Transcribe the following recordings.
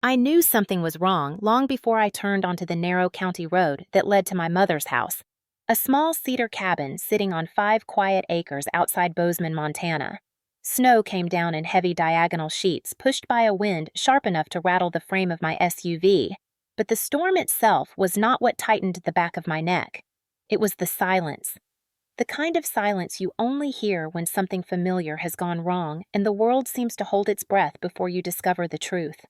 I knew something was wrong long before I turned onto the narrow county road that led to my mother's house, a small cedar cabin sitting on 5 quiet acres outside Bozeman, Montana. Snow came down in heavy diagonal sheets pushed by a wind sharp enough to rattle the frame of my SUV, but the storm itself was not what tightened the back of my neck. It was the silence. The kind of silence you only hear when something familiar has gone wrong and the world seems to hold its breath before you discover the truth.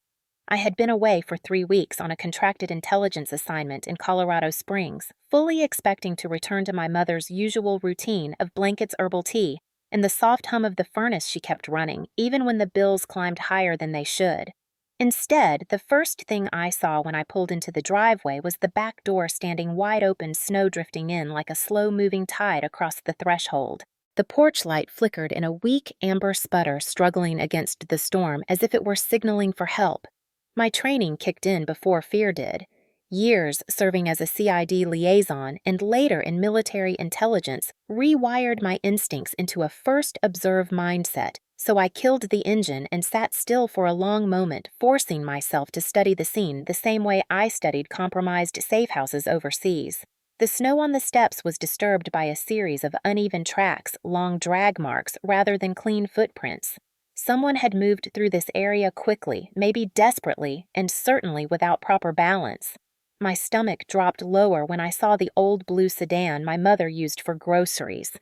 I had been away for 3 weeks on a contracted intelligence assignment in Colorado Springs, fully expecting to return to my mother's usual routine of blankets, herbal tea, and the soft hum of the furnace she kept running, even when the bills climbed higher than they should. Instead, the first thing I saw when I pulled into the driveway was the back door standing wide open, snow drifting in like a slow-moving tide across the threshold. The porch light flickered in a weak amber sputter struggling against the storm as if it were signaling for help. My training kicked in before fear did. Years serving as a CID liaison and later in military intelligence rewired my instincts into a first observe mindset, so I killed the engine and sat still for a long moment, forcing myself to study the scene the same way I studied compromised safe houses overseas. The snow on the steps was disturbed by a series of uneven tracks, long drag marks rather than clean footprints. Someone had moved through this area quickly, maybe desperately, and certainly without proper balance. My stomach dropped lower when I saw the old blue sedan my mother used for groceries.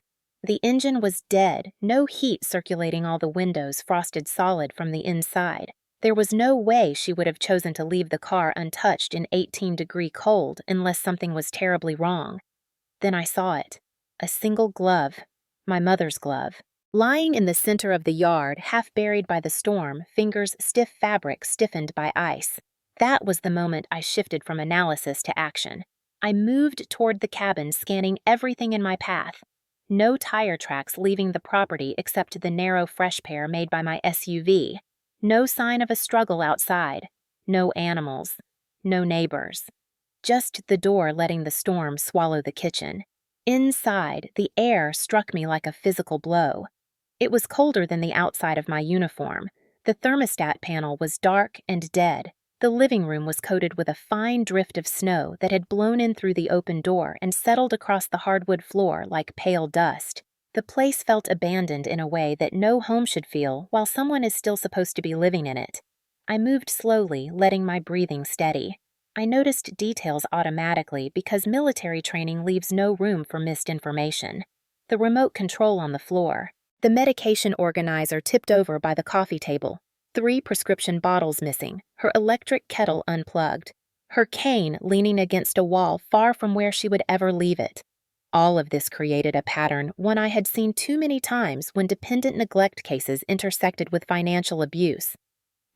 The engine was dead, no heat circulating all the windows frosted solid from the inside. There was no way she would have chosen to leave the car untouched in 18-degree cold unless something was terribly wrong. Then I saw it. A single glove. My mother's glove. Lying in the center of the yard, half buried by the storm, fingers stiff fabric stiffened by ice. That was the moment I shifted from analysis to action. I moved toward the cabin, scanning everything in my path. No tire tracks leaving the property except the narrow fresh pair made by my SUV. No sign of a struggle outside. No animals. No neighbors. Just the door letting the storm swallow the kitchen. Inside, the air struck me like a physical blow. It was colder than the outside of my uniform. The thermostat panel was dark and dead. The living room was coated with a fine drift of snow that had blown in through the open door and settled across the hardwood floor like pale dust. The place felt abandoned in a way that no home should feel while someone is still supposed to be living in it. I moved slowly, letting my breathing steady. I noticed details automatically because military training leaves no room for missed information. The remote control on the floor. The medication organizer tipped over by the coffee table. 3 prescription bottles missing, her electric kettle unplugged, her cane leaning against a wall far from where she would ever leave it. All of this created a pattern, one I had seen too many times when dependent neglect cases intersected with financial abuse.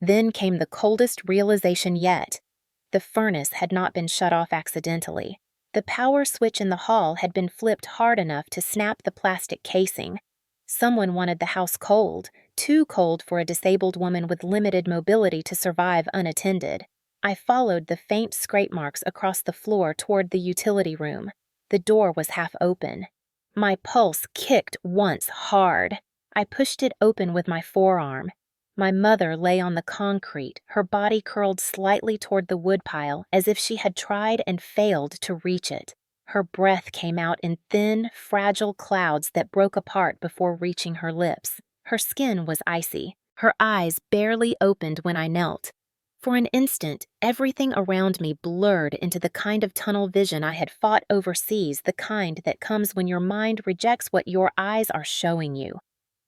Then came the coldest realization yet. The furnace had not been shut off accidentally. The power switch in the hall had been flipped hard enough to snap the plastic casing. Someone wanted the house cold, too cold for a disabled woman with limited mobility to survive unattended. I followed the faint scrape marks across the floor toward the utility room. The door was half open. My pulse kicked once hard. I pushed it open with my forearm. My mother lay on the concrete, her body curled slightly toward the woodpile as if she had tried and failed to reach it. Her breath came out in thin, fragile clouds that broke apart before reaching her lips. Her skin was icy. Her eyes barely opened when I knelt. For an instant, everything around me blurred into the kind of tunnel vision I had fought overseas, the kind that comes when your mind rejects what your eyes are showing you.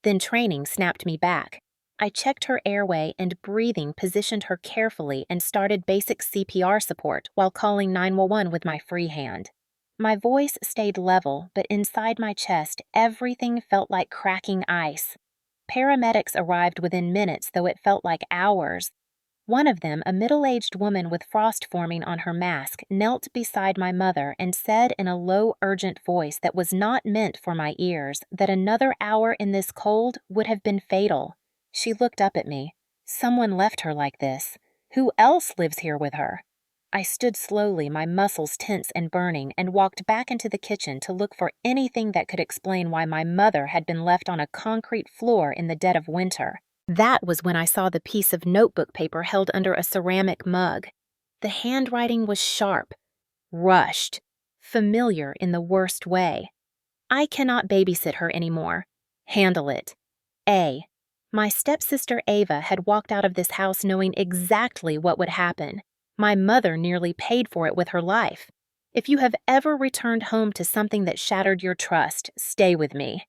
Then training snapped me back. I checked her airway and breathing, positioned her carefully, and started basic CPR support while calling 911 with my free hand. My voice stayed level, but inside my chest, everything felt like cracking ice. Paramedics arrived within minutes, though it felt like hours. One of them, a middle-aged woman with frost forming on her mask, knelt beside my mother and said in a low, urgent voice that was not meant for my ears that another hour in this cold would have been fatal. She looked up at me. Someone left her like this. Who else lives here with her? I stood slowly, my muscles tense and burning, and walked back into the kitchen to look for anything that could explain why my mother had been left on a concrete floor in the dead of winter. That was when I saw the piece of notebook paper held under a ceramic mug. The handwriting was sharp, rushed, familiar in the worst way. I cannot babysit her anymore. Handle it. A. My stepsister Ava had walked out of this house knowing exactly what would happen. My mother nearly paid for it with her life. If you have ever returned home to something that shattered your trust, stay with me.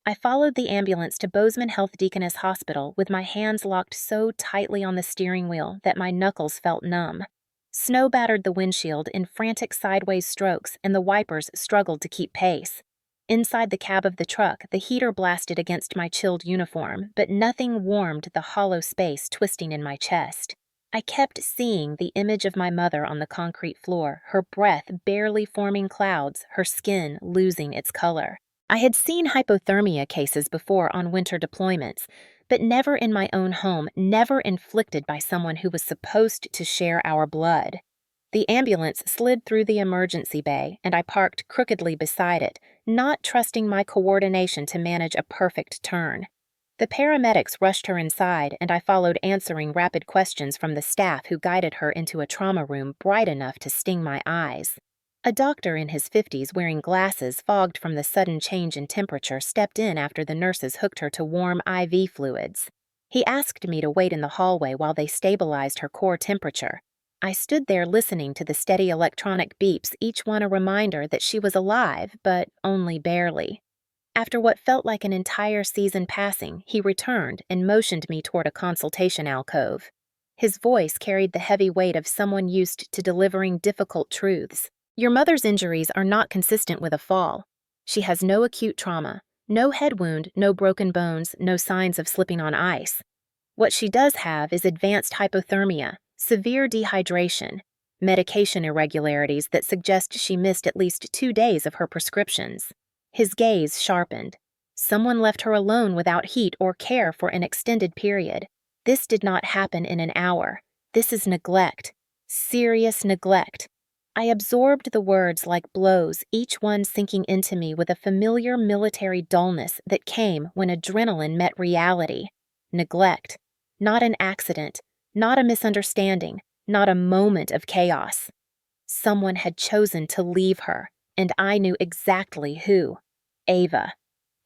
I followed the ambulance to Bozeman Health Deaconess Hospital with my hands locked so tightly on the steering wheel that my knuckles felt numb. Snow battered the windshield in frantic sideways strokes, and the wipers struggled to keep pace. Inside the cab of the truck, the heater blasted against my chilled uniform, but nothing warmed the hollow space twisting in my chest. I kept seeing the image of my mother on the concrete floor, her breath barely forming clouds, her skin losing its color. I had seen hypothermia cases before on winter deployments, but never in my own home, never inflicted by someone who was supposed to share our blood. The ambulance slid through the emergency bay, and I parked crookedly beside it, not trusting my coordination to manage a perfect turn. The paramedics rushed her inside, and I followed answering rapid questions from the staff who guided her into a trauma room bright enough to sting my eyes. A doctor in his 50s wearing glasses fogged from the sudden change in temperature stepped in after the nurses hooked her to warm IV fluids. He asked me to wait in the hallway while they stabilized her core temperature. I stood there listening to the steady electronic beeps, each one a reminder that she was alive, but only barely. After what felt like an entire season passing, he returned and motioned me toward a consultation alcove. His voice carried the heavy weight of someone used to delivering difficult truths. Your mother's injuries are not consistent with a fall. She has no acute trauma, no head wound, no broken bones, no signs of slipping on ice. What she does have is advanced hypothermia, severe dehydration, medication irregularities that suggest she missed at least 2 days of her prescriptions. His gaze sharpened. Someone left her alone without heat or care for an extended period. This did not happen in an hour. This is neglect. Serious neglect. I absorbed the words like blows, each one sinking into me with a familiar military dullness that came when adrenaline met reality. Neglect. Not an accident. Not a misunderstanding. Not a moment of chaos. Someone had chosen to leave her, and I knew exactly who. Ava.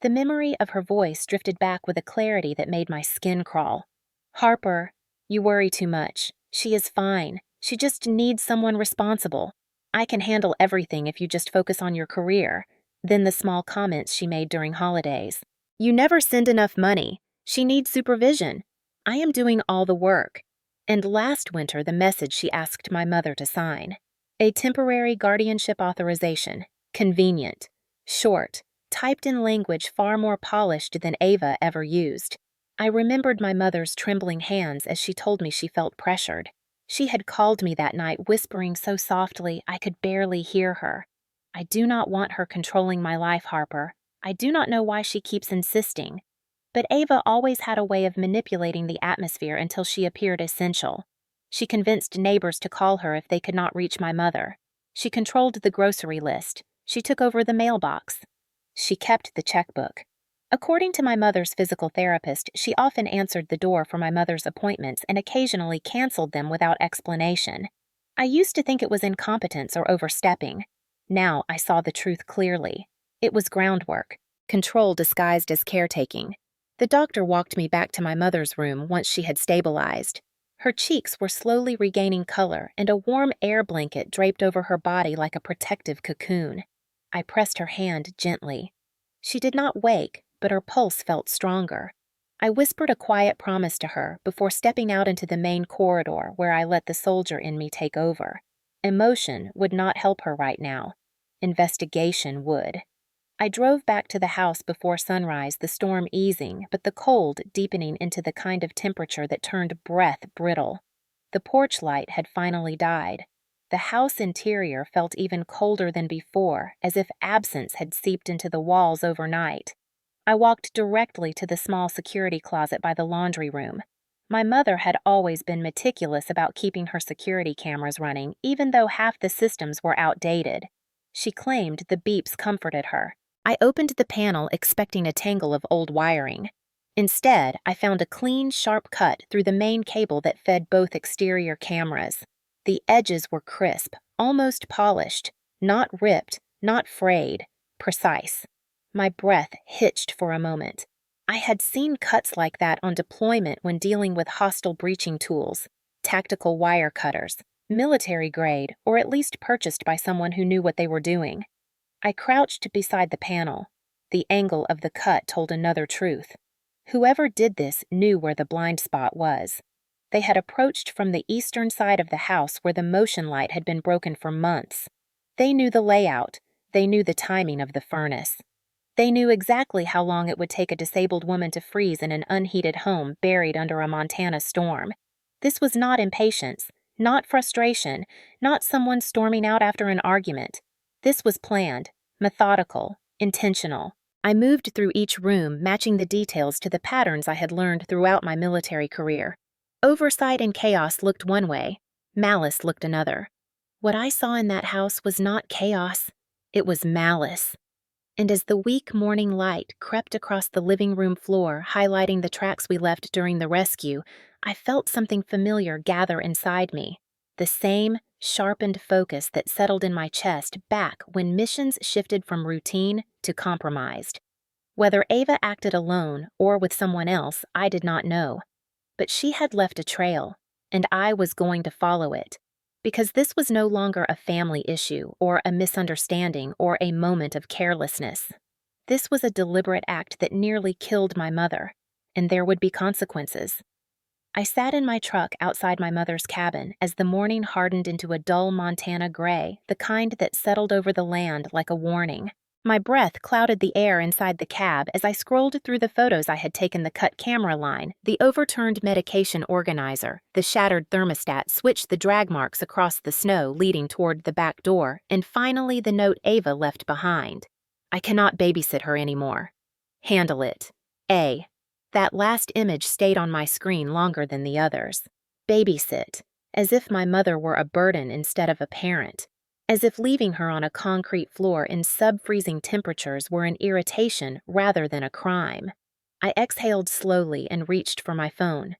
The memory of her voice drifted back with a clarity that made my skin crawl. Harper, you worry too much. She is fine. She just needs someone responsible. I can handle everything if you just focus on your career. Then the small comments she made during holidays. You never send enough money. She needs supervision. I am doing all the work. And last winter, the message she asked my mother to sign. A temporary guardianship authorization. Convenient. Short. Typed in language far more polished than Ava ever used. I remembered my mother's trembling hands as she told me she felt pressured. She had called me that night, whispering so softly I could barely hear her. I do not want her controlling my life, Harper. I do not know why she keeps insisting. But Ava always had a way of manipulating the atmosphere until she appeared essential. She convinced neighbors to call her if they could not reach my mother. She controlled the grocery list. She took over the mailbox. She kept the checkbook. According to my mother's physical therapist, she often answered the door for my mother's appointments and occasionally canceled them without explanation. I used to think it was incompetence or overstepping. Now I saw the truth clearly. It was groundwork, control disguised as caretaking. The doctor walked me back to my mother's room once she had stabilized. Her cheeks were slowly regaining color, and a warm air blanket draped over her body like a protective cocoon. I pressed her hand gently. She did not wake, but her pulse felt stronger. I whispered a quiet promise to her before stepping out into the main corridor where I let the soldier in me take over. Emotion would not help her right now. Investigation would. I drove back to the house before sunrise, the storm easing, but the cold deepening into the kind of temperature that turned breath brittle. The porch light had finally died. The house interior felt even colder than before, as if absence had seeped into the walls overnight. I walked directly to the small security closet by the laundry room. My mother had always been meticulous about keeping her security cameras running, even though half the systems were outdated. She claimed the beeps comforted her. I opened the panel expecting a tangle of old wiring. Instead, I found a clean, sharp cut through the main cable that fed both exterior cameras. The edges were crisp, almost polished, not ripped, not frayed, precise. My breath hitched for a moment. I had seen cuts like that on deployment when dealing with hostile breaching tools, tactical wire cutters, military grade, or at least purchased by someone who knew what they were doing. I crouched beside the panel. The angle of the cut told another truth. Whoever did this knew where the blind spot was. They had approached from the eastern side of the house where the motion light had been broken for months. They knew the layout. They knew the timing of the furnace. They knew exactly how long it would take a disabled woman to freeze in an unheated home buried under a Montana storm. This was not impatience, not frustration, not someone storming out after an argument. This was planned, methodical, intentional. I moved through each room, matching the details to the patterns I had learned throughout my military career. Oversight and chaos looked one way, malice looked another. What I saw in that house was not chaos, it was malice. And as the weak morning light crept across the living room floor, highlighting the tracks we left during the rescue, I felt something familiar gather inside me. The same sharpened focus that settled in my chest back when missions shifted from routine to compromised. Whether Ava acted alone or with someone else, I did not know. But she had left a trail, and I was going to follow it. Because this was no longer a family issue or a misunderstanding or a moment of carelessness. This was a deliberate act that nearly killed my mother, and there would be consequences. I sat in my truck outside my mother's cabin as the morning hardened into a dull Montana gray, the kind that settled over the land like a warning. My breath clouded the air inside the cab as I scrolled through the photos I had taken the cut camera line, the overturned medication organizer, the shattered thermostat switched the drag marks across the snow leading toward the back door, and finally the note Ava left behind. I cannot babysit her anymore. Handle it. A. That last image stayed on my screen longer than the others. Babysit. As if my mother were a burden instead of a parent. As if leaving her on a concrete floor in sub-freezing temperatures were an irritation rather than a crime. I exhaled slowly and reached for my phone.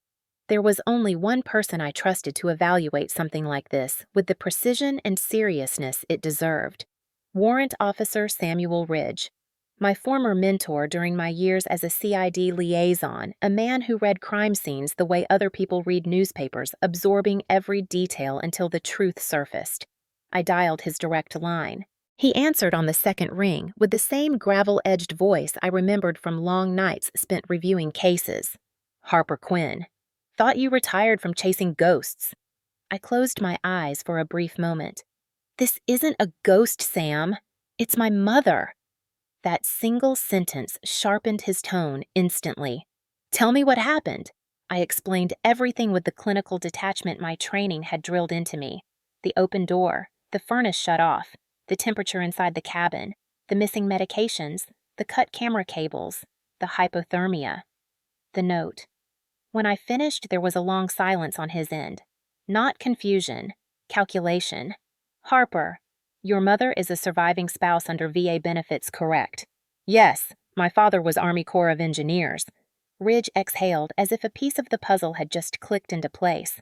There was only one person I trusted to evaluate something like this with the precision and seriousness it deserved. Warrant Officer Samuel Ridge. My former mentor during my years as a CID liaison, a man who read crime scenes the way other people read newspapers, absorbing every detail until the truth surfaced. I dialed his direct line. He answered on the second ring with the same gravel-edged voice I remembered from long nights spent reviewing cases. Harper Quinn. Thought you retired from chasing ghosts. I closed my eyes for a brief moment. This isn't a ghost, Sam. It's my mother. That single sentence sharpened his tone instantly. Tell me what happened. I explained everything with the clinical detachment my training had drilled into me. The open door. The furnace shut off, the temperature inside the cabin, the missing medications, the cut camera cables, the hypothermia. The note. When I finished, there was a long silence on his end. Not confusion, calculation. Harper, your mother is a surviving spouse under VA benefits, correct? Yes, my father was Army Corps of Engineers. Ridge exhaled as if a piece of the puzzle had just clicked into place.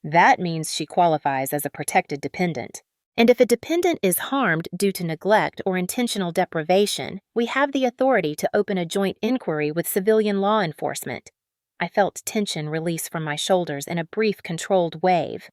That means she qualifies as a protected dependent. And if a dependent is harmed due to neglect or intentional deprivation, we have the authority to open a joint inquiry with civilian law enforcement. I felt tension release from my shoulders in a brief, controlled wave.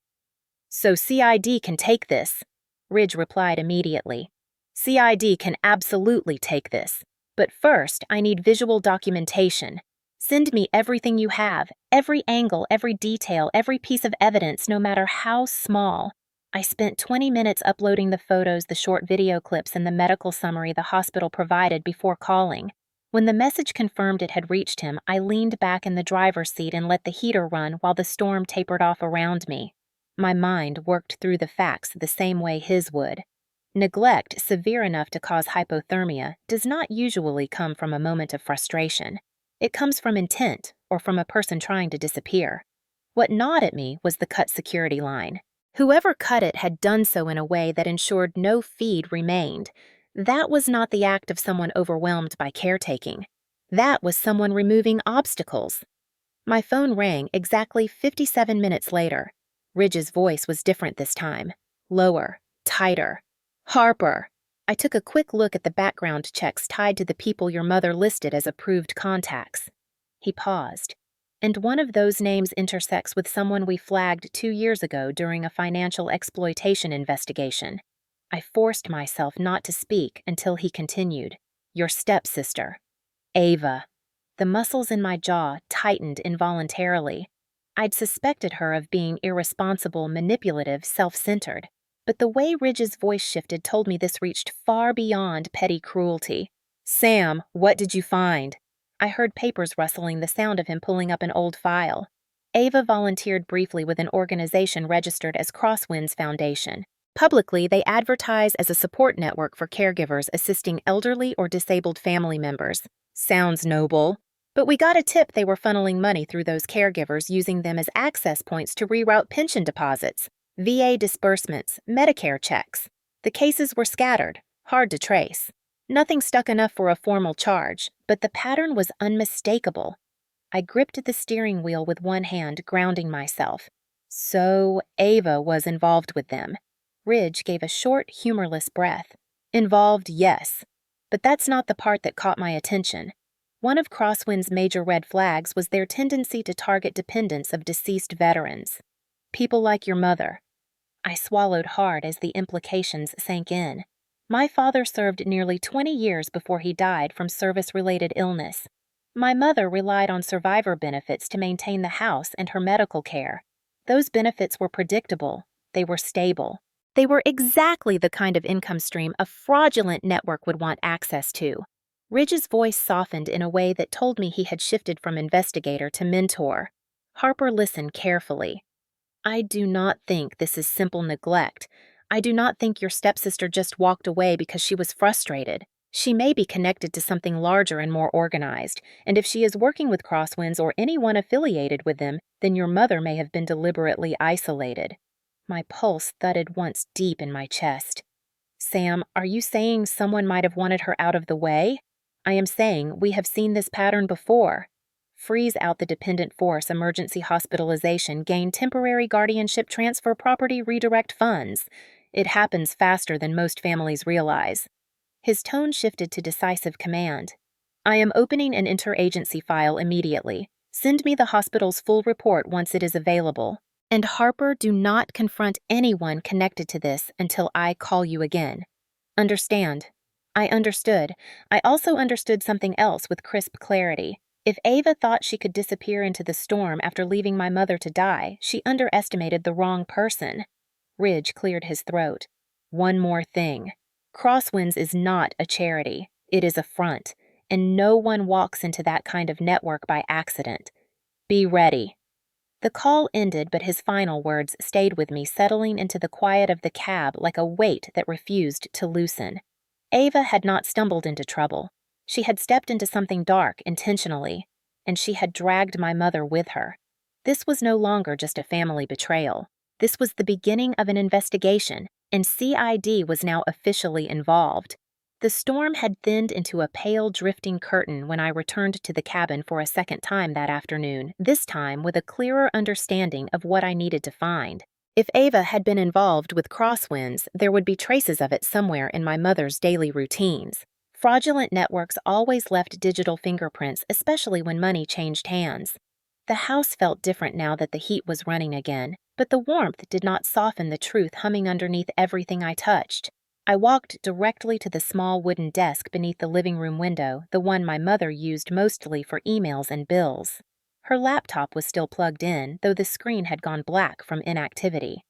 So CID can take this, Ridge replied immediately. CID can absolutely take this. But first, I need visual documentation. Send me everything you have, every angle, every detail, every piece of evidence, no matter how small. I spent 20 minutes uploading the photos, the short video clips, and the medical summary the hospital provided before calling. When the message confirmed it had reached him, I leaned back in the driver's seat and let the heater run while the storm tapered off around me. My mind worked through the facts the same way his would. Neglect severe enough to cause hypothermia does not usually come from a moment of frustration. It comes from intent or from a person trying to disappear. What gnawed at me was the cut security line. Whoever cut it had done so in a way that ensured no feed remained. That was not the act of someone overwhelmed by caretaking. That was someone removing obstacles. My phone rang exactly 57 minutes later. Ridge's voice was different this time. Lower, tighter. Harper. I took a quick look at the background checks tied to the people your mother listed as approved contacts. He paused. And one of those names intersects with someone we flagged 2 years ago during a financial exploitation investigation. I forced myself not to speak until he continued. Your stepsister. Ava. The muscles in my jaw tightened involuntarily. I'd suspected her of being irresponsible, manipulative, self-centered. But the way Ridge's voice shifted told me this reached far beyond petty cruelty. Sam, what did you find? I heard papers rustling, the sound of him pulling up an old file. Ava volunteered briefly with an organization registered as Crosswinds Foundation. Publicly, they advertise as a support network for caregivers assisting elderly or disabled family members. Sounds noble. But we got a tip they were funneling money through those caregivers, using them as access points to reroute pension deposits, VA disbursements, Medicare checks. The cases were scattered, hard to trace. Nothing stuck enough for a formal charge, but the pattern was unmistakable. I gripped the steering wheel with one hand, grounding myself. So Ava was involved with them. Ridge gave a short, humorless breath. Involved, yes. But that's not the part that caught my attention. One of Crosswind's major red flags was their tendency to target dependents of deceased veterans. People like your mother. I swallowed hard as the implications sank in. My father served nearly 20 years before he died from service-related illness. My mother relied on survivor benefits to maintain the house and her medical care. Those benefits were predictable. They were stable. They were exactly the kind of income stream a fraudulent network would want access to. Ridge's voice softened in a way that told me he had shifted from investigator to mentor. Harper listened carefully. I do not think this is simple neglect. I do not think your stepsister just walked away because she was frustrated. She may be connected to something larger and more organized, and if she is working with Crosswinds or anyone affiliated with them, then your mother may have been deliberately isolated. My pulse thudded once deep in my chest. Sam, are you saying someone might have wanted her out of the way? I am saying we have seen this pattern before. Freeze out the dependent force, emergency hospitalization, gain temporary guardianship, transfer property, redirect funds. It happens faster than most families realize. His tone shifted to decisive command. I am opening an interagency file immediately. Send me the hospital's full report once it is available. And Harper, do not confront anyone connected to this until I call you again. Understand? I understood. I also understood something else with crisp clarity. If Ava thought she could disappear into the storm after leaving my mother to die, she underestimated the wrong person. Ridge cleared his throat. One more thing. Crosswinds is not a charity. It is a front, and no one walks into that kind of network by accident. Be ready. The call ended, but his final words stayed with me, settling into the quiet of the cab like a weight that refused to loosen. Ava had not stumbled into trouble. She had stepped into something dark intentionally, and she had dragged my mother with her. This was no longer just a family betrayal. This was the beginning of an investigation, and CID was now officially involved. The storm had thinned into a pale, drifting curtain when I returned to the cabin for a second time that afternoon, this time with a clearer understanding of what I needed to find. If Ava had been involved with Crosswinds, there would be traces of it somewhere in my mother's daily routines. Fraudulent networks always left digital fingerprints, especially when money changed hands. The house felt different now that the heat was running again, but the warmth did not soften the truth humming underneath everything I touched. I walked directly to the small wooden desk beneath the living room window, the one my mother used mostly for emails and bills. Her laptop was still plugged in, though the screen had gone black from inactivity.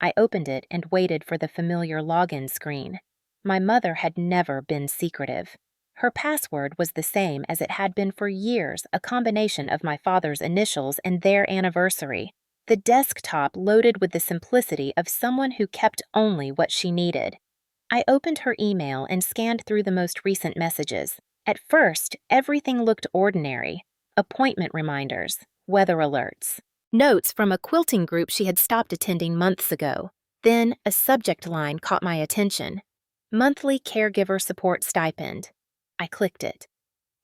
I opened it and waited for the familiar login screen. My mother had never been secretive. Her password was the same as it had been for years, a combination of my father's initials and their anniversary. The desktop loaded with the simplicity of someone who kept only what she needed. I opened her email and scanned through the most recent messages. At first, everything looked ordinary. Appointment reminders, weather alerts, notes from a quilting group she had stopped attending months ago. Then, a subject line caught my attention. Monthly caregiver support stipend. I clicked it.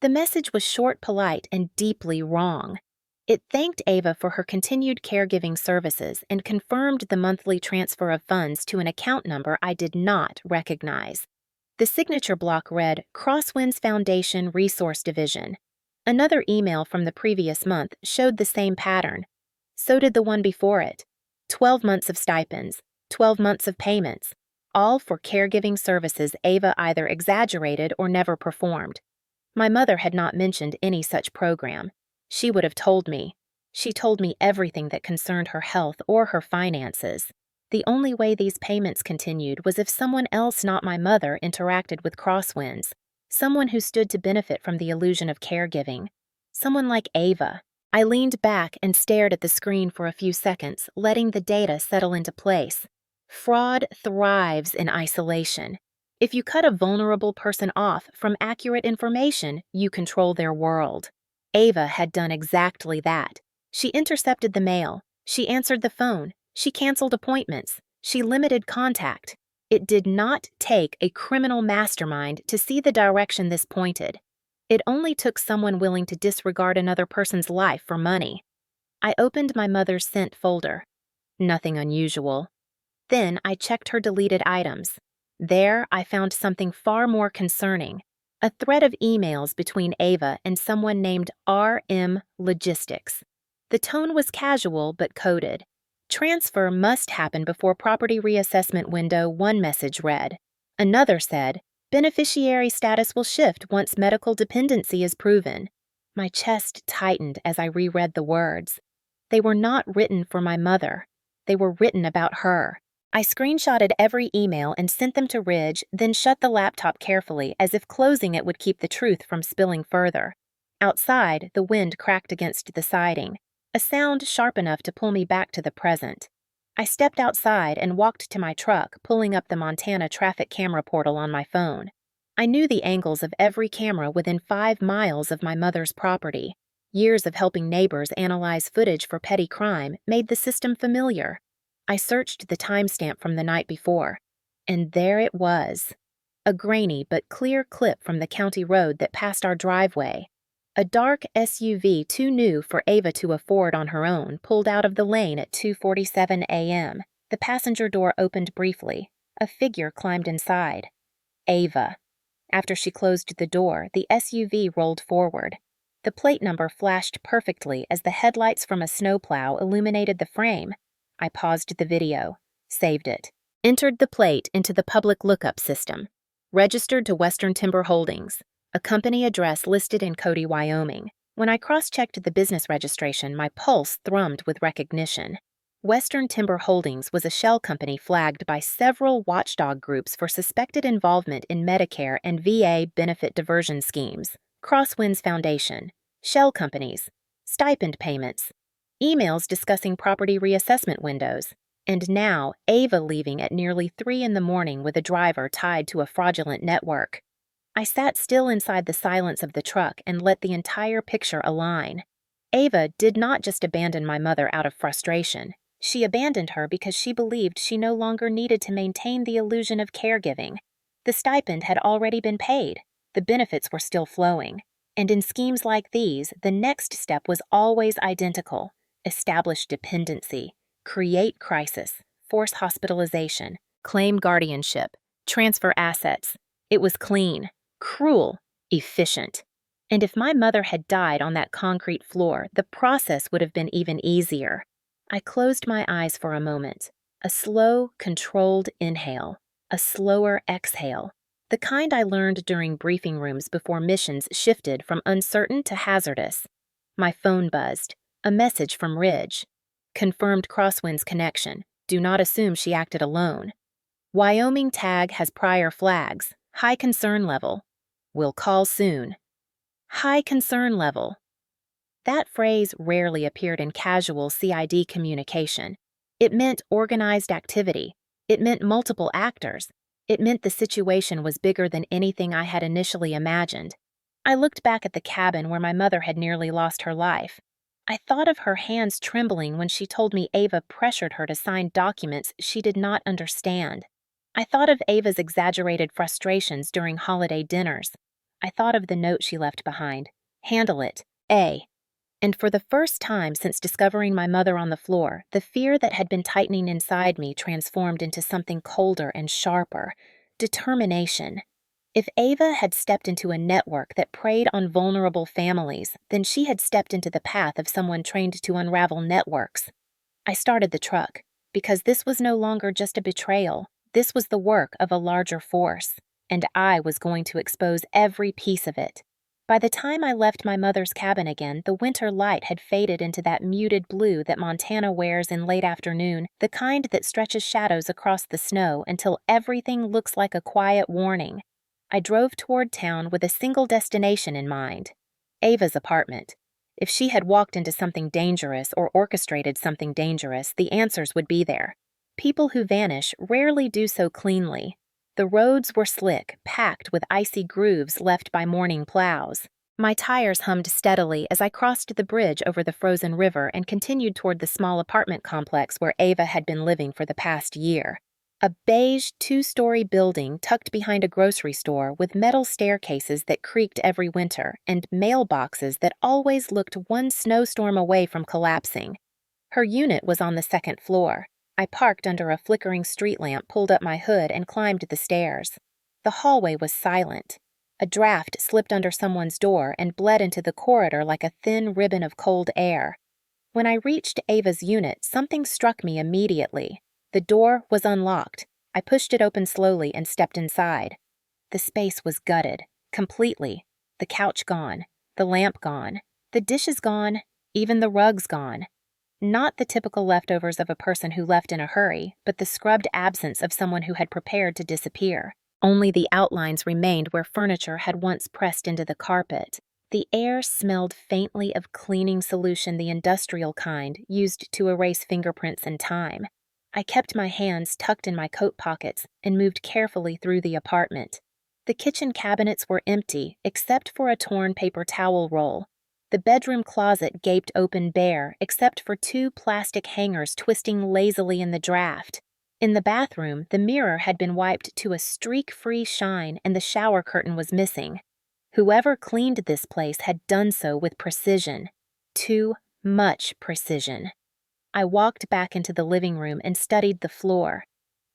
The message was short, polite, and deeply wrong. It thanked Ava for her continued caregiving services and confirmed the monthly transfer of funds to an account number I did not recognize. The signature block read, Crosswinds Foundation Resource Division. Another email from the previous month showed the same pattern. So did the one before it. 12 months of stipends, 12 months of payments, all for caregiving services Ava either exaggerated or never performed. My mother had not mentioned any such program. She would have told me. She told me everything that concerned her health or her finances. The only way these payments continued was if someone else, not my mother, interacted with Crosswinds. Someone who stood to benefit from the illusion of caregiving. Someone like Ava. I leaned back and stared at the screen for a few seconds, letting the data settle into place. Fraud thrives in isolation. If you cut a vulnerable person off from accurate information, you control their world. Ava had done exactly that. She intercepted the mail. She answered the phone. She canceled appointments. She limited contact. It did not take a criminal mastermind to see the direction this pointed. It only took someone willing to disregard another person's life for money. I opened my mother's sent folder. Nothing unusual. Then I checked her deleted items. There I found something far more concerning. A thread of emails between Ava and someone named RM Logistics. The tone was casual but coded. Transfer must happen before property reassessment window, one message read. Another said, beneficiary status will shift once medical dependency is proven. My chest tightened as I reread the words. They were not written for my mother. They were written about her. I screenshotted every email and sent them to Ridge, then shut the laptop carefully as if closing it would keep the truth from spilling further. Outside, the wind cracked against the siding, a sound sharp enough to pull me back to the present. I stepped outside and walked to my truck, pulling up the Montana traffic camera portal on my phone. I knew the angles of every camera within 5 miles of my mother's property. Years of helping neighbors analyze footage for petty crime made the system familiar. I searched the timestamp from the night before, and there it was. A grainy but clear clip from the county road that passed our driveway. A dark SUV too new for Ava to afford on her own pulled out of the lane at 2:47 a.m. The passenger door opened briefly. A figure climbed inside. Ava. After she closed the door, the SUV rolled forward. The plate number flashed perfectly as the headlights from a snowplow illuminated the frame. I paused the video, saved it, entered the plate into the public lookup system. Registered to Western Timber Holdings, a company address listed in Cody, Wyoming. When I cross-checked the business registration, my pulse thrummed with recognition. Western Timber Holdings was a shell company flagged by several watchdog groups for suspected involvement in Medicare and VA benefit diversion schemes, Crosswinds Foundation, shell companies, stipend payments, emails discussing property reassessment windows, and now Ava leaving at nearly 3 a.m. with a driver tied to a fraudulent network. I sat still inside the silence of the truck and let the entire picture align. Ava did not just abandon my mother out of frustration. She abandoned her because she believed she no longer needed to maintain the illusion of caregiving. The stipend had already been paid. The benefits were still flowing. And in schemes like these, the next step was always identical. Establish dependency, create crisis, force hospitalization, claim guardianship, transfer assets. It was clean, cruel, efficient. And if my mother had died on that concrete floor, the process would have been even easier. I closed my eyes for a moment. A slow, controlled inhale, a slower exhale. The kind I learned during briefing rooms before missions shifted from uncertain to hazardous. My phone buzzed. A message from Ridge. Confirmed Crosswinds connection. Do not assume she acted alone. Wyoming tag has prior flags. High concern level. Will call soon. High concern level. That phrase rarely appeared in casual CID communication. It meant organized activity. It meant multiple actors. It meant the situation was bigger than anything I had initially imagined. I looked back at the cabin where my mother had nearly lost her life. I thought of her hands trembling when she told me Ava pressured her to sign documents she did not understand. I thought of Ava's exaggerated frustrations during holiday dinners. I thought of the note she left behind. Handle it. A. And for the first time since discovering my mother on the floor, the fear that had been tightening inside me transformed into something colder and sharper. Determination. If Ava had stepped into a network that preyed on vulnerable families, then she had stepped into the path of someone trained to unravel networks. I started the truck, because this was no longer just a betrayal. This was the work of a larger force, and I was going to expose every piece of it. By the time I left my mother's cabin again, the winter light had faded into that muted blue that Montana wears in late afternoon, the kind that stretches shadows across the snow until everything looks like a quiet warning. I drove toward town with a single destination in mind: Ava's apartment. If she had walked into something dangerous or orchestrated something dangerous, the answers would be there. People who vanish rarely do so cleanly. The roads were slick, packed with icy grooves left by morning plows. My tires hummed steadily as I crossed the bridge over the frozen river and continued toward the small apartment complex where Ava had been living for the past year. A beige two-story building tucked behind a grocery store with metal staircases that creaked every winter and mailboxes that always looked one snowstorm away from collapsing. Her unit was on the second floor. I parked under a flickering street lamp, pulled up my hood, and climbed the stairs. The hallway was silent. A draft slipped under someone's door and bled into the corridor like a thin ribbon of cold air. When I reached Ava's unit, something struck me immediately. The door was unlocked. I pushed it open slowly and stepped inside. The space was gutted, completely. The couch gone, the lamp gone, the dishes gone, even the rugs gone. Not the typical leftovers of a person who left in a hurry, but the scrubbed absence of someone who had prepared to disappear. Only the outlines remained where furniture had once pressed into the carpet. The air smelled faintly of cleaning solution, the industrial kind, used to erase fingerprints and time. I kept my hands tucked in my coat pockets and moved carefully through the apartment. The kitchen cabinets were empty, except for a torn paper towel roll. The bedroom closet gaped open bare, except for two plastic hangers twisting lazily in the draft. In the bathroom, the mirror had been wiped to a streak-free shine and the shower curtain was missing. Whoever cleaned this place had done so with precision. Too much precision. I walked back into the living room and studied the floor.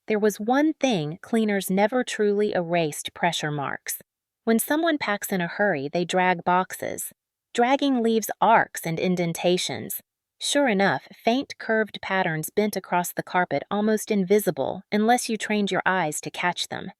There was one thing cleaners never truly erased: pressure marks. When someone packs in a hurry, they drag boxes. Dragging leaves arcs and indentations. Sure enough, faint curved patterns bent across the carpet, almost invisible unless you trained your eyes to catch them.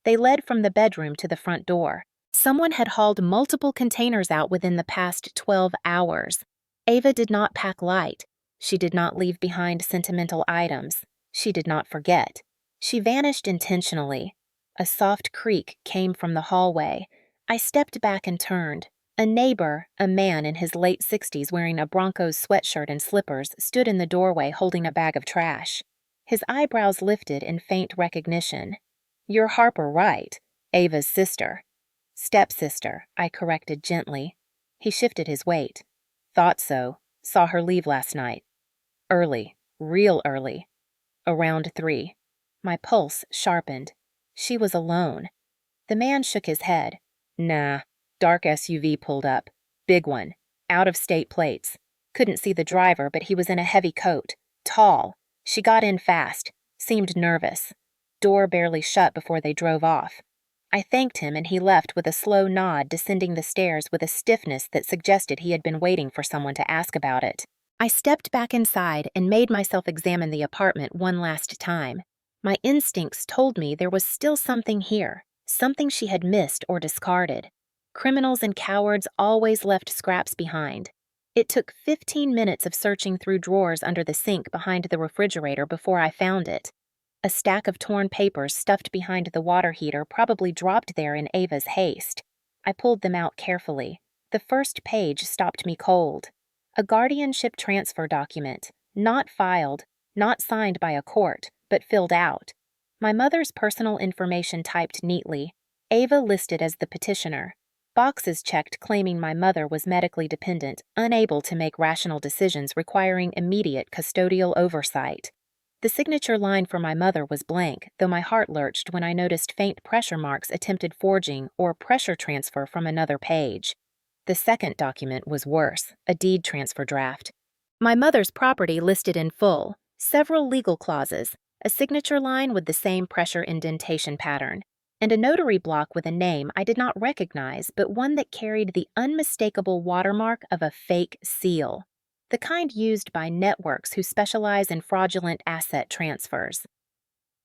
They led from the bedroom to the front door. Someone had hauled multiple containers out within the past 12 hours. Ava did not pack light. She did not leave behind sentimental items. She did not forget. She vanished intentionally. A soft creak came from the hallway. I stepped back and turned. A neighbor, a man in his late 60s wearing a Broncos sweatshirt and slippers, stood in the doorway holding a bag of trash. His eyebrows lifted in faint recognition. "You're Harper Wright, Ava's sister." "Stepsister," I corrected gently. He shifted his weight. "Thought so. Saw her leave last night. Early. Real early. Around 3. My pulse sharpened. She was alone. The man shook his head. "Nah. Dark SUV pulled up. Big one. Out-of-state plates. Couldn't see the driver, but he was in a heavy coat. Tall. She got in fast. Seemed nervous. Door barely shut before they drove off." I thanked him and he left with a slow nod, descending the stairs with a stiffness that suggested he had been waiting for someone to ask about it. I stepped back inside and made myself examine the apartment one last time. My instincts told me there was still something here, something she had missed or discarded. Criminals and cowards always left scraps behind. It took 15 minutes of searching through drawers under the sink behind the refrigerator before I found it. A stack of torn papers stuffed behind the water heater, probably dropped there in Ava's haste. I pulled them out carefully. The first page stopped me cold. A guardianship transfer document, not filed, not signed by a court, but filled out. My mother's personal information typed neatly. Ava listed as the petitioner. Boxes checked claiming my mother was medically dependent, unable to make rational decisions requiring immediate custodial oversight. The signature line for my mother was blank, though my heart lurched when I noticed faint pressure marks attempted forging or pressure transfer from another page. The second document was worse, a deed transfer draft. My mother's property listed in full, several legal clauses, a signature line with the same pressure indentation pattern, and a notary block with a name I did not recognize but one that carried the unmistakable watermark of a fake seal, the kind used by networks who specialize in fraudulent asset transfers.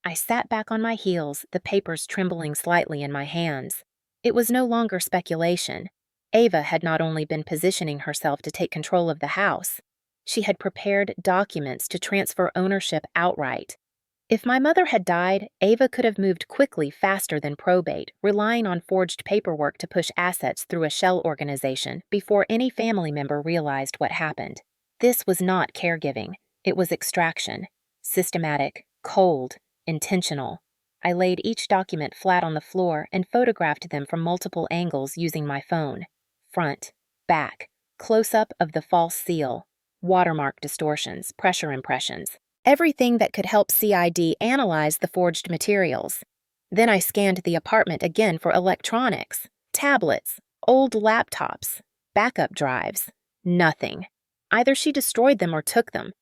I sat back on my heels, the papers trembling slightly in my hands. It was no longer speculation. Ava had not only been positioning herself to take control of the house, she had prepared documents to transfer ownership outright. If my mother had died, Ava could have moved quickly faster than probate, relying on forged paperwork to push assets through a shell organization before any family member realized what happened. This was not caregiving. It was extraction. Systematic, cold, intentional. I laid each document flat on the floor and photographed them from multiple angles using my phone. Front, back, close-up of the false seal, watermark distortions, pressure impressions. Everything that could help CID analyze the forged materials. Then I scanned the apartment again for electronics, tablets, old laptops, backup drives. Nothing. Either she destroyed them or took them.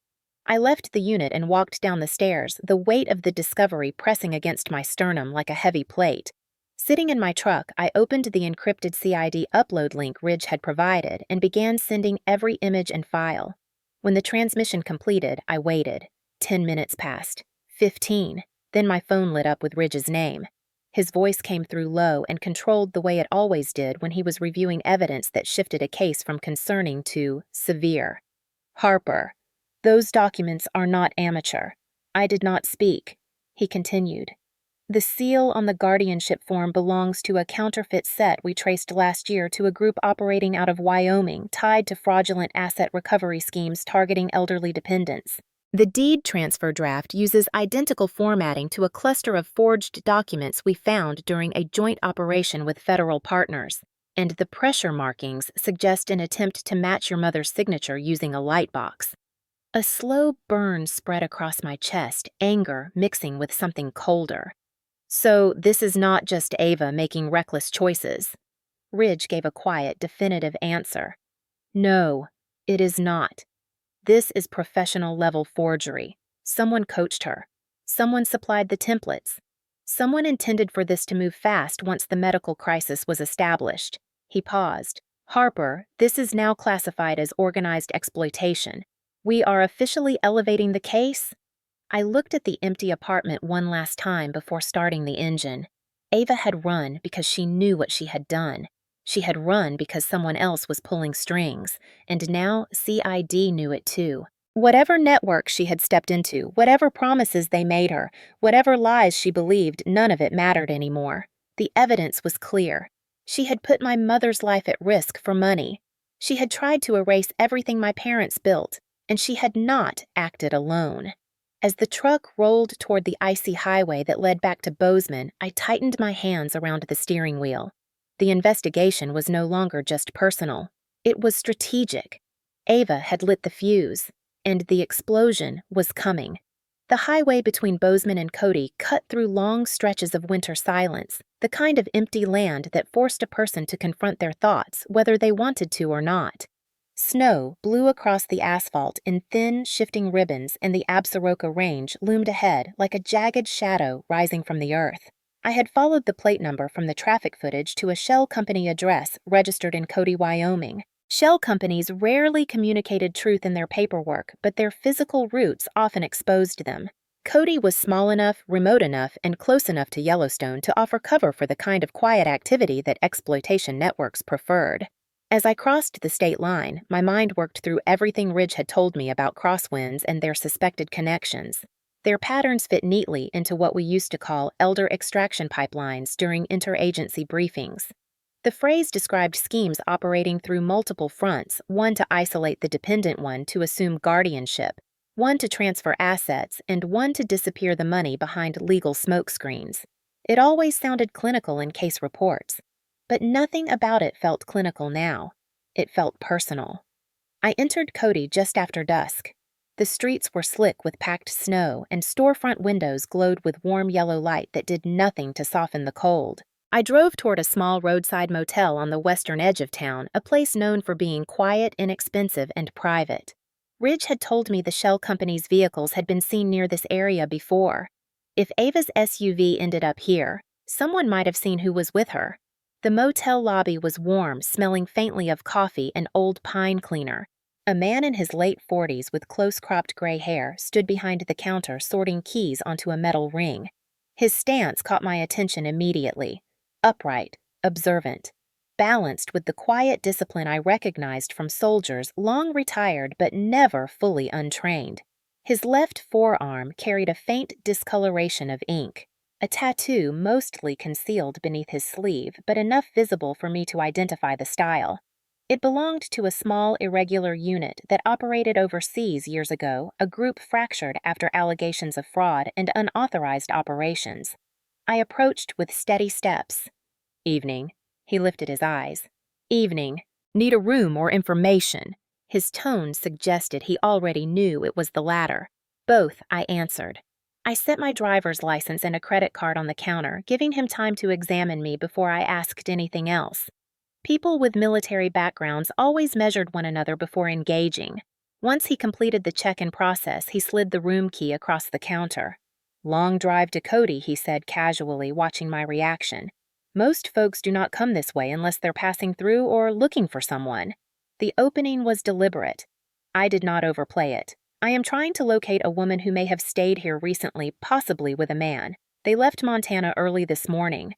I left the unit and walked down the stairs, the weight of the discovery pressing against my sternum like a heavy plate. Sitting in my truck, I opened the encrypted CID upload link Ridge had provided and began sending every image and file. When the transmission completed, I waited. 10 minutes passed. 15. Then my phone lit up with Ridge's name. His voice came through low and controlled the way it always did when he was reviewing evidence that shifted a case from concerning to severe. Harper, those documents are not amateur. I did not speak. He continued. The seal on the guardianship form belongs to a counterfeit set we traced last year to a group operating out of Wyoming tied to fraudulent asset recovery schemes targeting elderly dependents. The deed transfer draft uses identical formatting to a cluster of forged documents we found during a joint operation with federal partners, and the pressure markings suggest an attempt to match your mother's signature using a lightbox. A slow burn spread across my chest, anger mixing with something colder. So this is not just Ava making reckless choices. Ridge gave a quiet, definitive answer. No, it is not. This is professional-level forgery. Someone coached her. Someone supplied the templates. Someone intended for this to move fast once the medical crisis was established. He paused. Harper, this is now classified as organized exploitation. We are officially elevating the case. I looked at the empty apartment one last time before starting the engine. Ava had run because she knew what she had done. She had run because someone else was pulling strings, and now CID knew it too. Whatever network she had stepped into, whatever promises they made her, whatever lies she believed, none of it mattered anymore. The evidence was clear. She had put my mother's life at risk for money. She had tried to erase everything my parents built, and she had not acted alone. As the truck rolled toward the icy highway that led back to Bozeman, I tightened my hands around the steering wheel. The investigation was no longer just personal. It was strategic. Ava had lit the fuse, and the explosion was coming. The highway between Bozeman and Cody cut through long stretches of winter silence, the kind of empty land that forced a person to confront their thoughts, whether they wanted to or not. Snow blew across the asphalt in thin, shifting ribbons, and the Absaroka Range loomed ahead like a jagged shadow rising from the earth. I had followed the plate number from the traffic footage to a shell company address registered in Cody, Wyoming. Shell companies rarely communicated truth in their paperwork, but their physical roots often exposed them. Cody was small enough, remote enough, and close enough to Yellowstone to offer cover for the kind of quiet activity that exploitation networks preferred. As I crossed the state line, my mind worked through everything Ridge had told me about crosswinds and their suspected connections. Their patterns fit neatly into what we used to call elder extraction pipelines during interagency briefings. The phrase described schemes operating through multiple fronts, one to isolate the dependent one to assume guardianship, one to transfer assets, and one to disappear the money behind legal smokescreens. It always sounded clinical in case reports, but nothing about it felt clinical now. It felt personal. I entered Cody just after dusk. The streets were slick with packed snow, and storefront windows glowed with warm yellow light that did nothing to soften the cold. I drove toward a small roadside motel on the western edge of town, a place known for being quiet, inexpensive, and private. Ridge had told me the shell company's vehicles had been seen near this area before. If Ava's SUV ended up here, someone might have seen who was with her. The motel lobby was warm, smelling faintly of coffee and old pine cleaner. A man in his late 40s with close-cropped gray hair stood behind the counter sorting keys onto a metal ring. His stance caught my attention immediately. Upright, observant, balanced with the quiet discipline I recognized from soldiers long retired but never fully untrained. His left forearm carried a faint discoloration of ink, a tattoo mostly concealed beneath his sleeve but enough visible for me to identify the style. It belonged to a small, irregular unit that operated overseas years ago, a group fractured after allegations of fraud and unauthorized operations. I approached with steady steps. "Evening." He lifted his eyes. "Evening. Need a room or information?" His tone suggested he already knew it was the latter. "Both," I answered. I set my driver's license and a credit card on the counter, giving him time to examine me before I asked anything else. People with military backgrounds always measured one another before engaging. Once he completed the check-in process, he slid the room key across the counter. "Long drive to Cody," he said casually, watching my reaction. "Most folks do not come this way unless they're passing through or looking for someone." The opening was deliberate. I did not overplay it. "I am trying to locate a woman who may have stayed here recently, possibly with a man. They left Montana early this morning."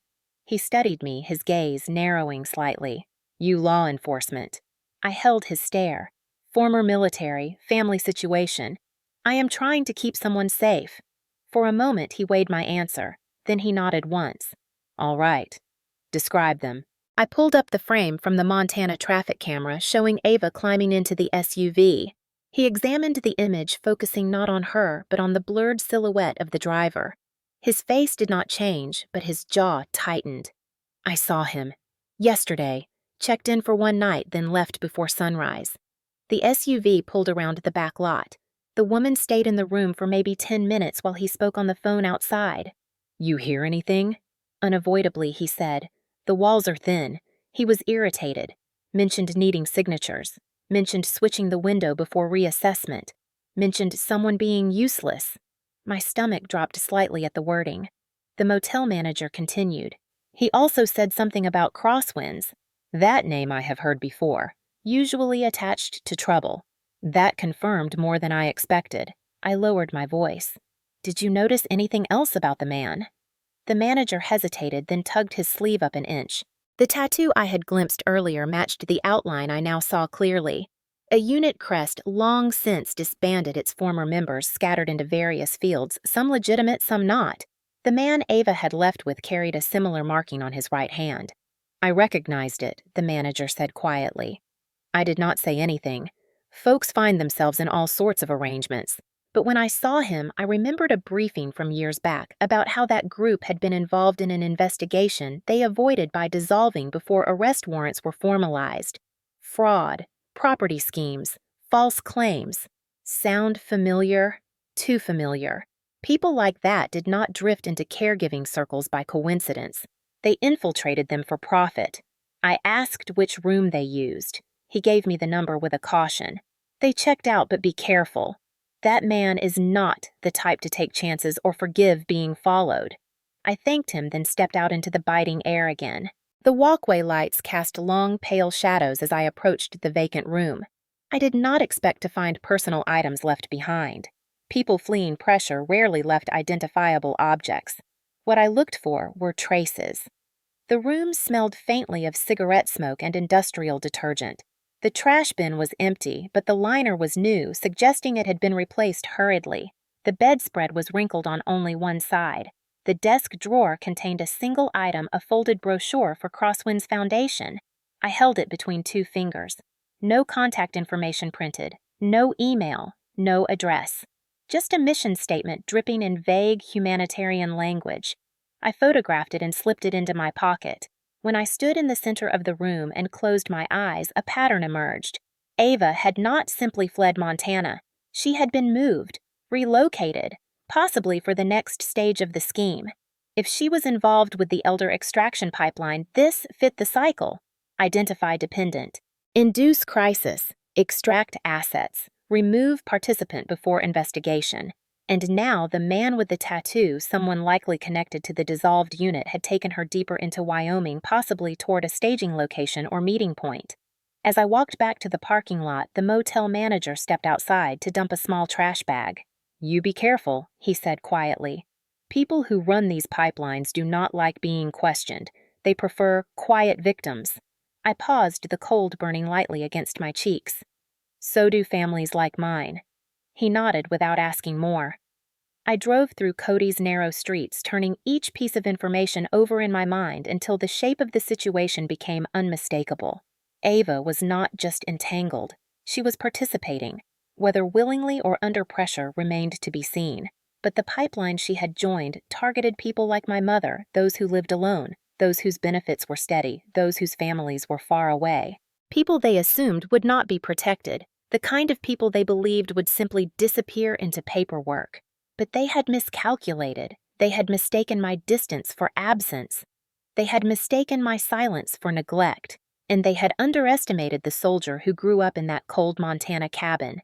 He studied me, his gaze narrowing slightly. "You law enforcement." I held his stare. "Former military, family situation. I am trying to keep someone safe." For a moment he weighed my answer. Then he nodded once. "All right. Describe them." I pulled up the frame from the Montana traffic camera showing Ava climbing into the SUV. He examined the image, focusing not on her, but on the blurred silhouette of the driver. His face did not change, but his jaw tightened. "I saw him. Yesterday. Checked in for one night, then left before sunrise." The SUV pulled around the back lot. The woman stayed in the room for maybe 10 minutes while he spoke on the phone outside. "You hear anything?" Unavoidably, he said. "The walls are thin." He was irritated. Mentioned needing signatures. Mentioned switching the window before reassessment. Mentioned someone being useless. My stomach dropped slightly at the wording. The motel manager continued. "He also said something about crosswinds. That name I have heard before, usually attached to trouble." That confirmed more than I expected. I lowered my voice. "Did you notice anything else about the man?" The manager hesitated, then tugged his sleeve up an inch. The tattoo I had glimpsed earlier matched the outline I now saw clearly. A unit crest long since disbanded its former members scattered into various fields, some legitimate, some not. The man Ava had left with carried a similar marking on his right hand. "I recognized it," the manager said quietly. I did not say anything. Folks find themselves in all sorts of arrangements. But when I saw him, I remembered a briefing from years back about how that group had been involved in an investigation they avoided by dissolving before arrest warrants were formalized. Fraud, property schemes, false claims. Sound familiar? Too familiar. People like that did not drift into caregiving circles by coincidence. They infiltrated them for profit. I asked which room they used. He gave me the number with a caution. "They checked out, but be careful. That man is not the type to take chances or forgive being followed." I thanked him, then stepped out into the biting air again. The walkway lights cast long, pale shadows as I approached the vacant room. I did not expect to find personal items left behind. People fleeing pressure rarely left identifiable objects. What I looked for were traces. The room smelled faintly of cigarette smoke and industrial detergent. The trash bin was empty, but the liner was new, suggesting it had been replaced hurriedly. The bedspread was wrinkled on only one side. The desk drawer contained a single item, a folded brochure for Crosswinds Foundation. I held it between two fingers. No contact information printed, no email, no address. Just a mission statement dripping in vague humanitarian language. I photographed it and slipped it into my pocket. When I stood in the center of the room and closed my eyes, a pattern emerged. Ava had not simply fled Montana. She had been moved, relocated, possibly for the next stage of the scheme. If she was involved with the elder extraction pipeline, this fit the cycle. Identify dependent. Induce crisis. Extract assets. Remove participant before investigation. And now the man with the tattoo, someone likely connected to the dissolved unit, had taken her deeper into Wyoming, possibly toward a staging location or meeting point. As I walked back to the parking lot, the motel manager stepped outside to dump a small trash bag. "You be careful," he said quietly. "People who run these pipelines do not like being questioned. They prefer quiet victims." I paused, the cold burning lightly against my cheeks. "So do families like mine." He nodded without asking more. I drove through Cody's narrow streets, turning each piece of information over in my mind until the shape of the situation became unmistakable. Ava was not just entangled, she was participating. Whether willingly or under pressure remained to be seen. But the pipeline she had joined targeted people like my mother, those who lived alone, those whose benefits were steady, those whose families were far away. People they assumed would not be protected, the kind of people they believed would simply disappear into paperwork. But they had miscalculated. They had mistaken my distance for absence. They had mistaken my silence for neglect. And they had underestimated the soldier who grew up in that cold Montana cabin.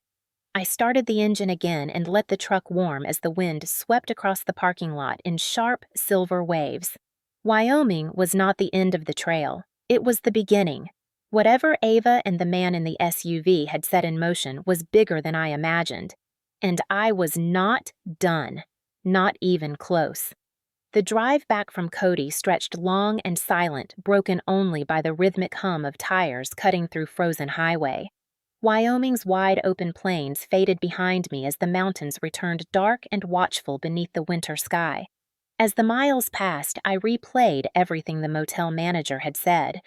I started the engine again and let the truck warm as the wind swept across the parking lot in sharp, silver waves. Wyoming was not the end of the trail. It was the beginning. Whatever Ava and the man in the SUV had set in motion was bigger than I imagined. And I was not done. Not even close. The drive back from Cody stretched long and silent, broken only by the rhythmic hum of tires cutting through frozen highway. Wyoming's wide open plains faded behind me as the mountains returned dark and watchful beneath the winter sky. As the miles passed, I replayed everything the motel manager had said.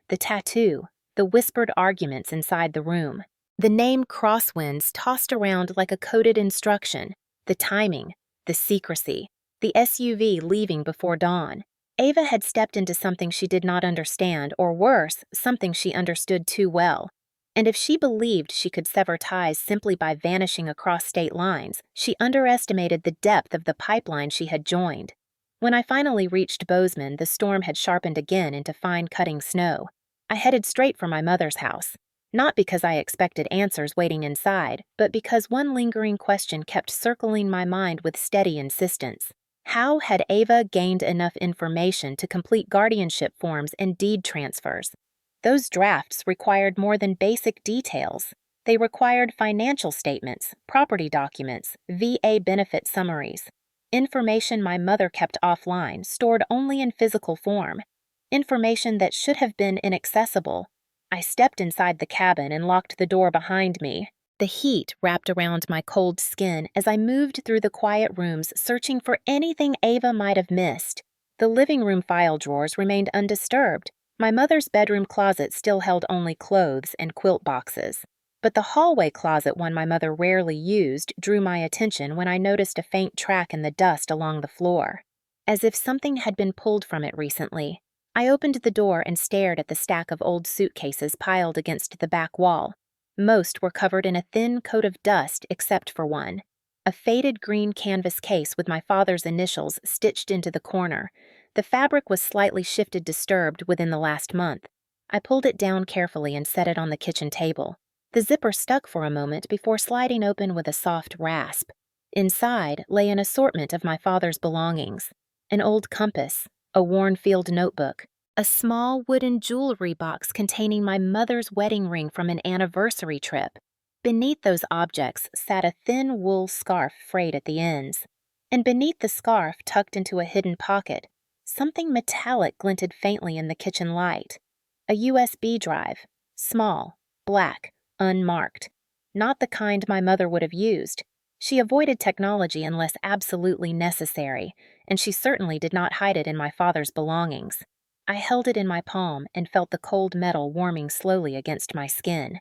The tattoo, the whispered arguments inside the room, the name Crosswinds tossed around like a coded instruction, the timing, the secrecy, the SUV leaving before dawn. Ava had stepped into something she did not understand, or worse, something she understood too well. And if she believed she could sever ties simply by vanishing across state lines, she underestimated the depth of the pipeline she had joined. When I finally reached Bozeman, the storm had sharpened again into fine cutting snow. I headed straight for my mother's house. Not because I expected answers waiting inside, but because one lingering question kept circling my mind with steady insistence. How had Ava gained enough information to complete guardianship forms and deed transfers? Those drafts required more than basic details. They required financial statements, property documents, VA benefit summaries. Information my mother kept offline, stored only in physical form. Information that should have been inaccessible. I stepped inside the cabin and locked the door behind me. The heat wrapped around my cold skin as I moved through the quiet rooms searching for anything Ava might have missed. The living room file drawers remained undisturbed. My mother's bedroom closet still held only clothes and quilt boxes. But the hallway closet, one my mother rarely used, drew my attention when I noticed a faint track in the dust along the floor. As if something had been pulled from it recently. I opened the door and stared at the stack of old suitcases piled against the back wall. Most were covered in a thin coat of dust except for one. A faded green canvas case with my father's initials stitched into the corner. The fabric was slightly shifted, disturbed within the last month. I pulled it down carefully and set it on the kitchen table. The zipper stuck for a moment before sliding open with a soft rasp. Inside lay an assortment of my father's belongings. An old compass, a worn field notebook, a small wooden jewelry box containing my mother's wedding ring from an anniversary trip. Beneath those objects sat a thin wool scarf frayed at the ends. And beneath the scarf, tucked into a hidden pocket, something metallic glinted faintly in the kitchen light. A USB drive, small, black, unmarked. Not the kind my mother would have used. She avoided technology unless absolutely necessary, and she certainly did not hide it in my father's belongings. I held it in my palm and felt the cold metal warming slowly against my skin.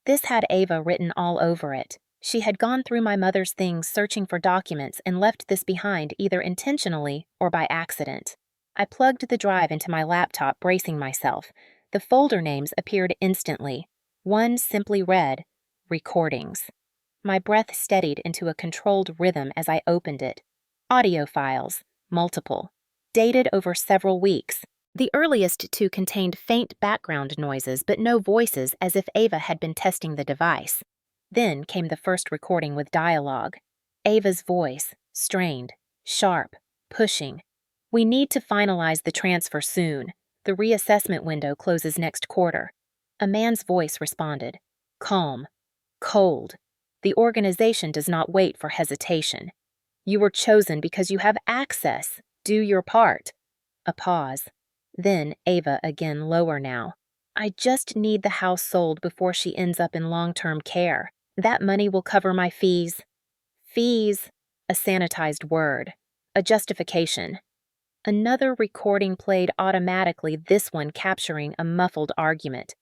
This had Ava written all over it. She had gone through my mother's things searching for documents and left this behind either intentionally or by accident. I plugged the drive into my laptop, bracing myself. The folder names appeared instantly. One simply read, Recordings. My breath steadied into a controlled rhythm as I opened it. Audio files, multiple, dated over several weeks. The earliest two contained faint background noises but no voices, as if Ava had been testing the device. Then came the first recording with dialogue. Ava's voice, strained, sharp, pushing. "We need to finalize the transfer soon. The reassessment window closes next quarter." A man's voice responded, calm, cold. "The organization does not wait for hesitation. You were chosen because you have access. Do your part." A pause. Then Ava again, lower now. "I just need the house sold before she ends up in long-term care. That money will cover my fees." Fees, a sanitized word, a justification. Another recording played automatically, this one capturing a muffled argument.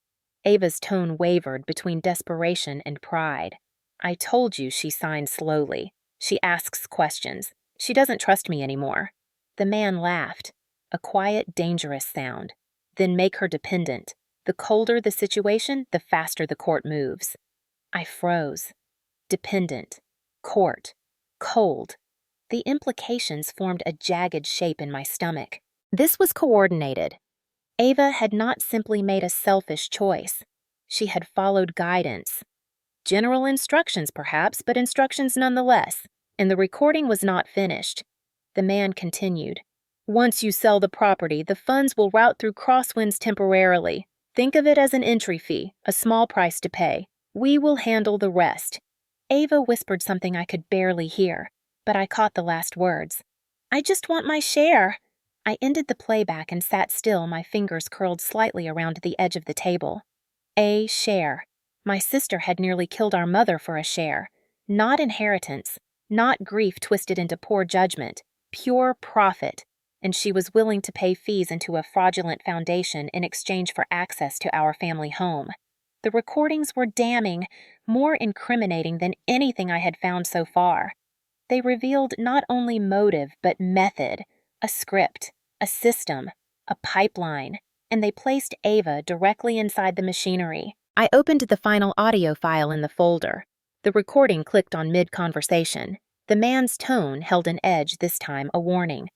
Ava's tone wavered between desperation and pride. "I told you," she signed slowly. "She asks questions. She doesn't trust me anymore." The man laughed, a quiet, dangerous sound. "Then make her dependent. The colder the situation, the faster the court moves." I froze. Dependent. Court. Cold. The implications formed a jagged shape in my stomach. This was coordinated. Ava had not simply made a selfish choice. She had followed guidance. General instructions, perhaps, but instructions nonetheless. And the recording was not finished. The man continued. "Once you sell the property, the funds will route through Crosswinds temporarily. Think of it as an entry fee, a small price to pay. We will handle the rest." Ava whispered something I could barely hear, but I caught the last words. "I just want my share." I ended the playback and sat still, my fingers curled slightly around the edge of the table. A share. My sister had nearly killed our mother for a share. Not inheritance, not grief twisted into poor judgment, pure profit. And she was willing to pay fees into a fraudulent foundation in exchange for access to our family home. The recordings were damning, more incriminating than anything I had found so far. They revealed not only motive but method, a script, a system, a pipeline, and they placed Ava directly inside the machinery. I opened the final audio file in the folder. The recording clicked on mid-conversation. The man's tone held an edge, this time a warning.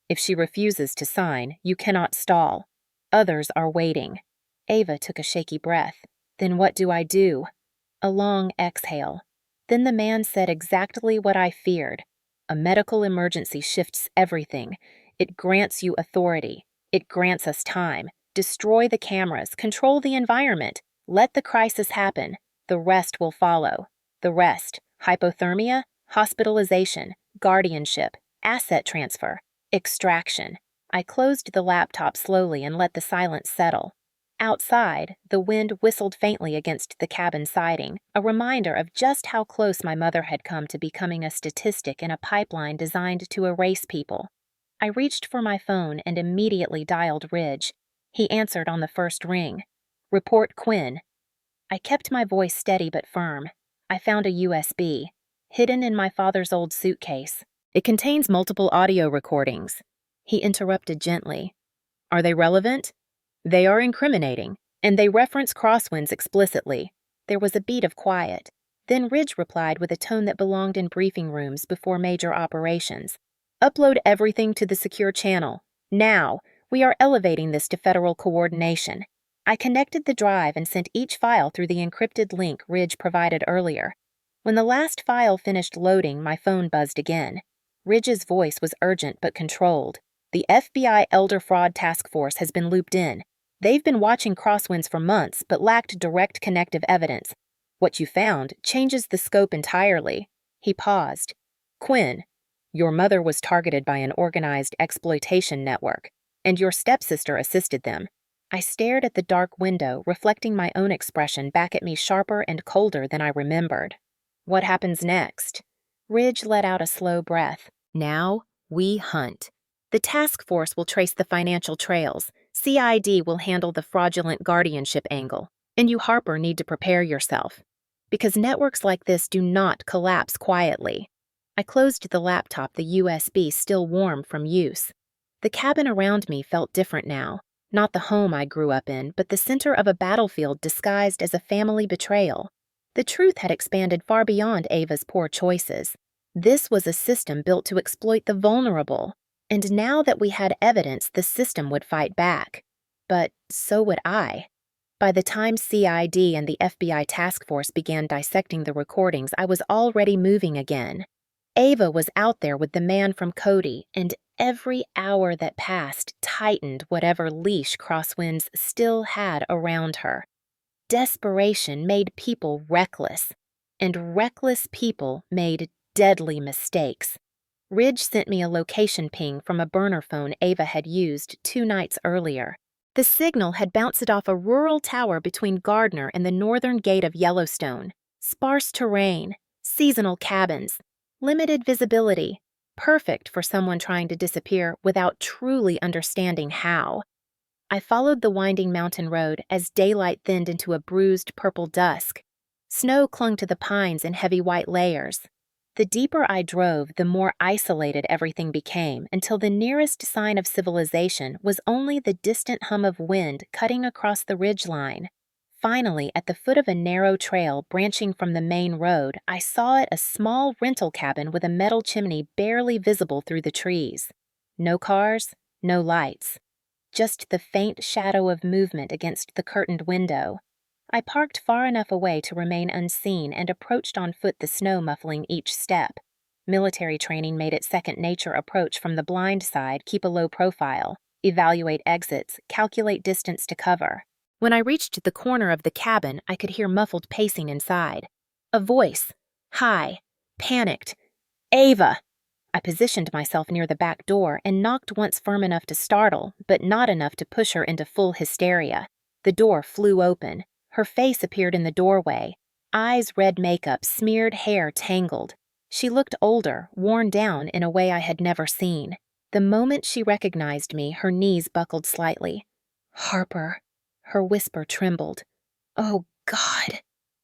"If she refuses to sign, you cannot stall. Others are waiting." Ava took a shaky breath. "Then what do I do?" A long exhale. Then the man said exactly what I feared. "A medical emergency shifts everything. It grants you authority. It grants us time. Destroy the cameras. Control the environment. Let the crisis happen. The rest will follow." The rest: hypothermia, hospitalization, guardianship, asset transfer, extraction. I closed the laptop slowly and let the silence settle. Outside, the wind whistled faintly against the cabin siding, a reminder of just how close my mother had come to becoming a statistic in a pipeline designed to erase people. I reached for my phone and immediately dialed Ridge. He answered on the first ring. "Report Quinn." I kept my voice steady but firm. "I found a USB, hidden in my father's old suitcase. It contains multiple audio recordings." He interrupted gently. "Are they relevant?" "They are incriminating, and they reference Crosswinds explicitly." There was a beat of quiet. Then Ridge replied with a tone that belonged in briefing rooms before major operations. "Upload everything to the secure channel. Now! We are elevating this to federal coordination." I connected the drive and sent each file through the encrypted link Ridge provided earlier. When the last file finished loading, my phone buzzed again. Ridge's voice was urgent but controlled. "The FBI Elder Fraud Task Force has been looped in. They've been watching Crosswinds for months but lacked direct connective evidence. What you found changes the scope entirely." He paused. "Quinn, your mother was targeted by an organized exploitation network, and your stepsister assisted them." I stared at the dark window, reflecting my own expression back at me sharper and colder than I remembered. "What happens next?" Ridge let out a slow breath. "Now we hunt. The task force will trace the financial trails. CID will handle the fraudulent guardianship angle. And you, Harper, need to prepare yourself. Because networks like this do not collapse quietly." I closed the laptop, the USB still warm from use. The cabin around me felt different now. Not the home I grew up in, but the center of a battlefield disguised as a family betrayal. The truth had expanded far beyond Ava's poor choices. This was a system built to exploit the vulnerable, and now that we had evidence, the system would fight back. But so would I. By the time CID and the FBI task force began dissecting the recordings, I was already moving again. Ava was out there with the man from Cody, and every hour that passed tightened whatever leash Crosswinds still had around her. Desperation made people reckless, and reckless people made deadly mistakes. Ridge sent me a location ping from a burner phone Ava had used 2 nights earlier. The signal had bounced off a rural tower between Gardner and the northern gate of Yellowstone. Sparse terrain, seasonal cabins, limited visibility, perfect for someone trying to disappear without truly understanding how. I followed the winding mountain road as daylight thinned into a bruised purple dusk. Snow clung to the pines in heavy white layers. The deeper I drove, the more isolated everything became, until the nearest sign of civilization was only the distant hum of wind cutting across the ridgeline. Finally, at the foot of a narrow trail branching from the main road, I saw it a small rental cabin with a metal chimney barely visible through the trees. No cars, no lights. Just the faint shadow of movement against the curtained window. I parked far enough away to remain unseen and approached on foot, the snow muffling each step. Military training made it second nature. Approach from the blind side, keep a low profile, evaluate exits, calculate distance to cover. When I reached the corner of the cabin, I could hear muffled pacing inside. A voice, high, panicked. "Ava!" I positioned myself near the back door and knocked once, firm enough to startle, but not enough to push her into full hysteria. The door flew open. Her face appeared in the doorway. Eyes red, makeup, smeared hair tangled. She looked older, worn down in a way I had never seen. The moment she recognized me, her knees buckled slightly. "Harper." Her whisper trembled. "Oh, God.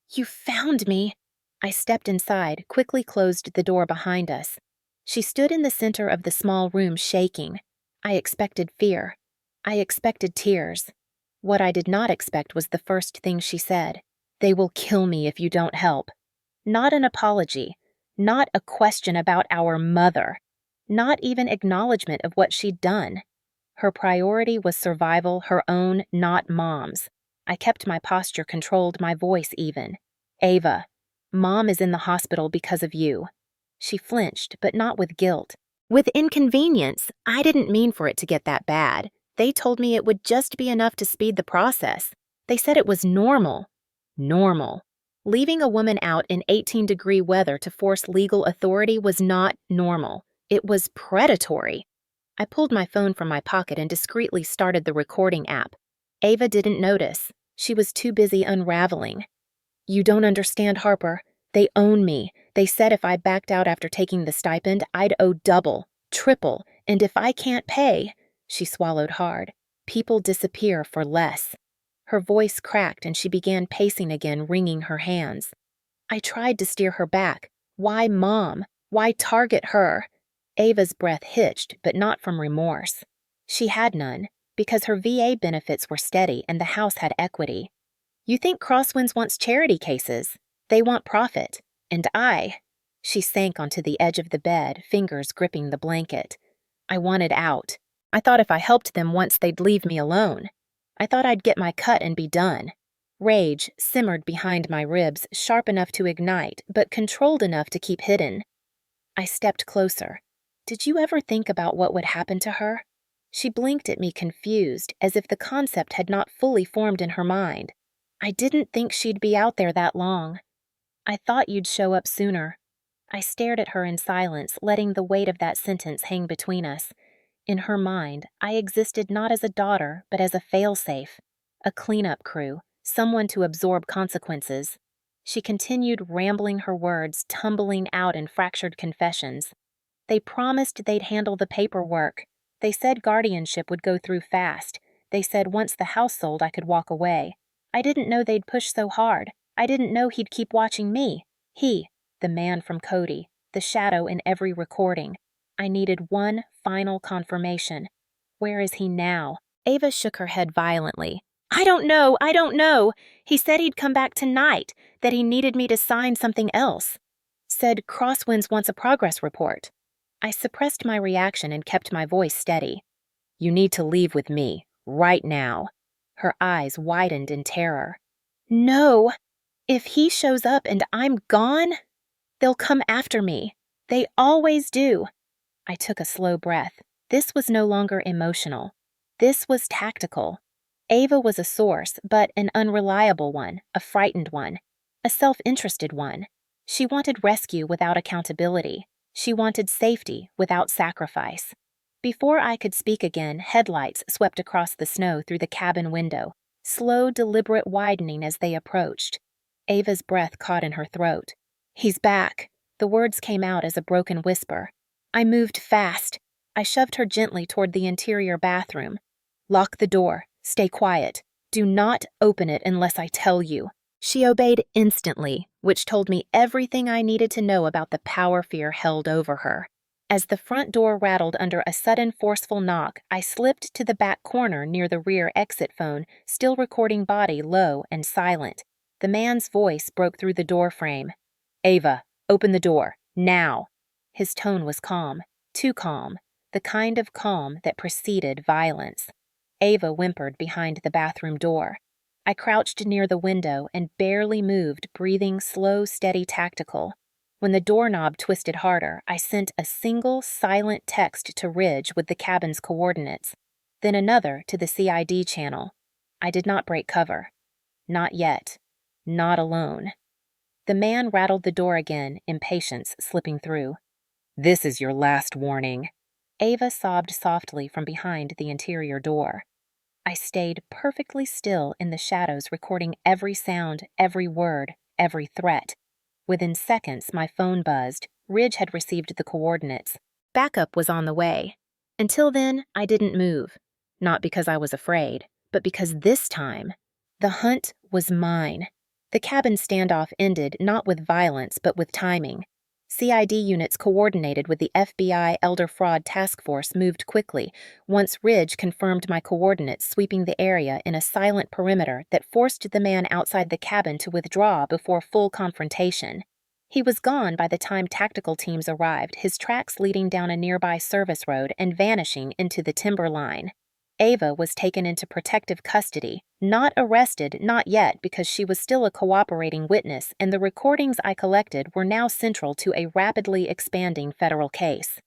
You found me." I stepped inside, quickly closed the door behind us. She stood in the center of the small room, shaking. I expected fear. I expected tears. What I did not expect was the first thing she said. "They will kill me if you don't help." Not an apology. Not a question about our mother. Not even acknowledgement of what she'd done. Her priority was survival, her own, not Mom's. I kept my posture controlled, my voice even. "Ava, Mom is in the hospital because of you." She flinched, but not with guilt. "With inconvenience. I didn't mean for it to get that bad. They told me it would just be enough to speed the process. They said it was normal." Normal. Leaving a woman out in 18-degree weather to force legal authority was not normal. It was predatory. I pulled my phone from my pocket and discreetly started the recording app. Ava didn't notice. She was too busy unraveling. "You don't understand, Harper. They own me. They said if I backed out after taking the stipend, I'd owe double, triple, and if I can't pay—" She swallowed hard. "People disappear for less." Her voice cracked and she began pacing again, wringing her hands. I tried to steer her back. Why Mom? Why target her? Ava's breath hitched, but not from remorse. She had none, because her VA benefits were steady and the house had equity. "You think Crosswinds wants charity cases? They want profit. And She sank onto the edge of the bed, fingers gripping the blanket. "I wanted out. I thought if I helped them once, they'd leave me alone. I thought I'd get my cut and be done." Rage simmered behind my ribs, sharp enough to ignite, but controlled enough to keep hidden. I stepped closer. "Did you ever think about what would happen to her?" She blinked at me, confused, as if the concept had not fully formed in her mind. "I didn't think she'd be out there that long." "I thought you'd show up sooner." I stared at her in silence, letting the weight of that sentence hang between us. In her mind, I existed not as a daughter, but as a failsafe, a cleanup crew, someone to absorb consequences. She continued rambling, her words tumbling out in fractured confessions. "They promised they'd handle the paperwork. They said guardianship would go through fast. They said once the house sold, I could walk away. I didn't know they'd push so hard. I didn't know he'd keep watching me. He, the man from Cody, the shadow in every recording. I needed one final confirmation. Where is he now?" Ava shook her head violently. I don't know. He said he'd come back tonight. that he needed me to sign something else. Said Crosswinds wants a progress report. I suppressed my reaction and kept my voice steady. You need to leave with me, right now. Her eyes widened in terror. No! If he shows up and I'm gone, they'll come after me. They always do. I took a slow breath. This was no longer emotional. This was tactical. Ava was a source, but an unreliable one, a frightened one, a self-interested one. She wanted rescue without accountability. She wanted safety without sacrifice. Before I could speak again, headlights swept across the snow through the cabin window, slow, deliberate widening as they approached. Ava's breath caught in her throat. He's back. The words came out as a broken whisper. I moved fast. I shoved her gently toward the interior bathroom. Lock the door. Stay quiet. Do not open it unless I tell you. She obeyed instantly, which told me everything I needed to know about the power fear held over her. As the front door rattled under a sudden forceful knock, I slipped to the back corner near the rear exit phone, still recording body low and silent. The man's voice broke through the door frame. Ava, open the door, now. His tone was calm, too calm, the kind of calm that preceded violence. Ava whimpered behind the bathroom door. I crouched near the window and barely moved, breathing slow, steady, tactical. When the doorknob twisted harder, I sent a single, silent text to Ridge with the cabin's coordinates, then another to the CID channel. I did not break cover. Not yet. Not alone. The man rattled the door again, impatience slipping through. This is your last warning. Ava sobbed softly from behind the interior door. I stayed perfectly still in the shadows, recording every sound, every word, every threat. Within seconds, my phone buzzed. Ridge had received the coordinates. Backup was on the way. Until then, I didn't move. Not because I was afraid, but because this time, the hunt was mine. The cabin standoff ended not with violence, but with timing. CID units coordinated with the FBI Elder Fraud Task Force moved quickly, once Ridge confirmed my coordinates, sweeping the area in a silent perimeter that forced the man outside the cabin to withdraw before full confrontation. He was gone by the time tactical teams arrived, his tracks leading down a nearby service road and vanishing into the timber line. Ava was taken into protective custody, not arrested, not yet, because she was still a cooperating witness, and the recordings I collected were now central to a rapidly expanding federal case.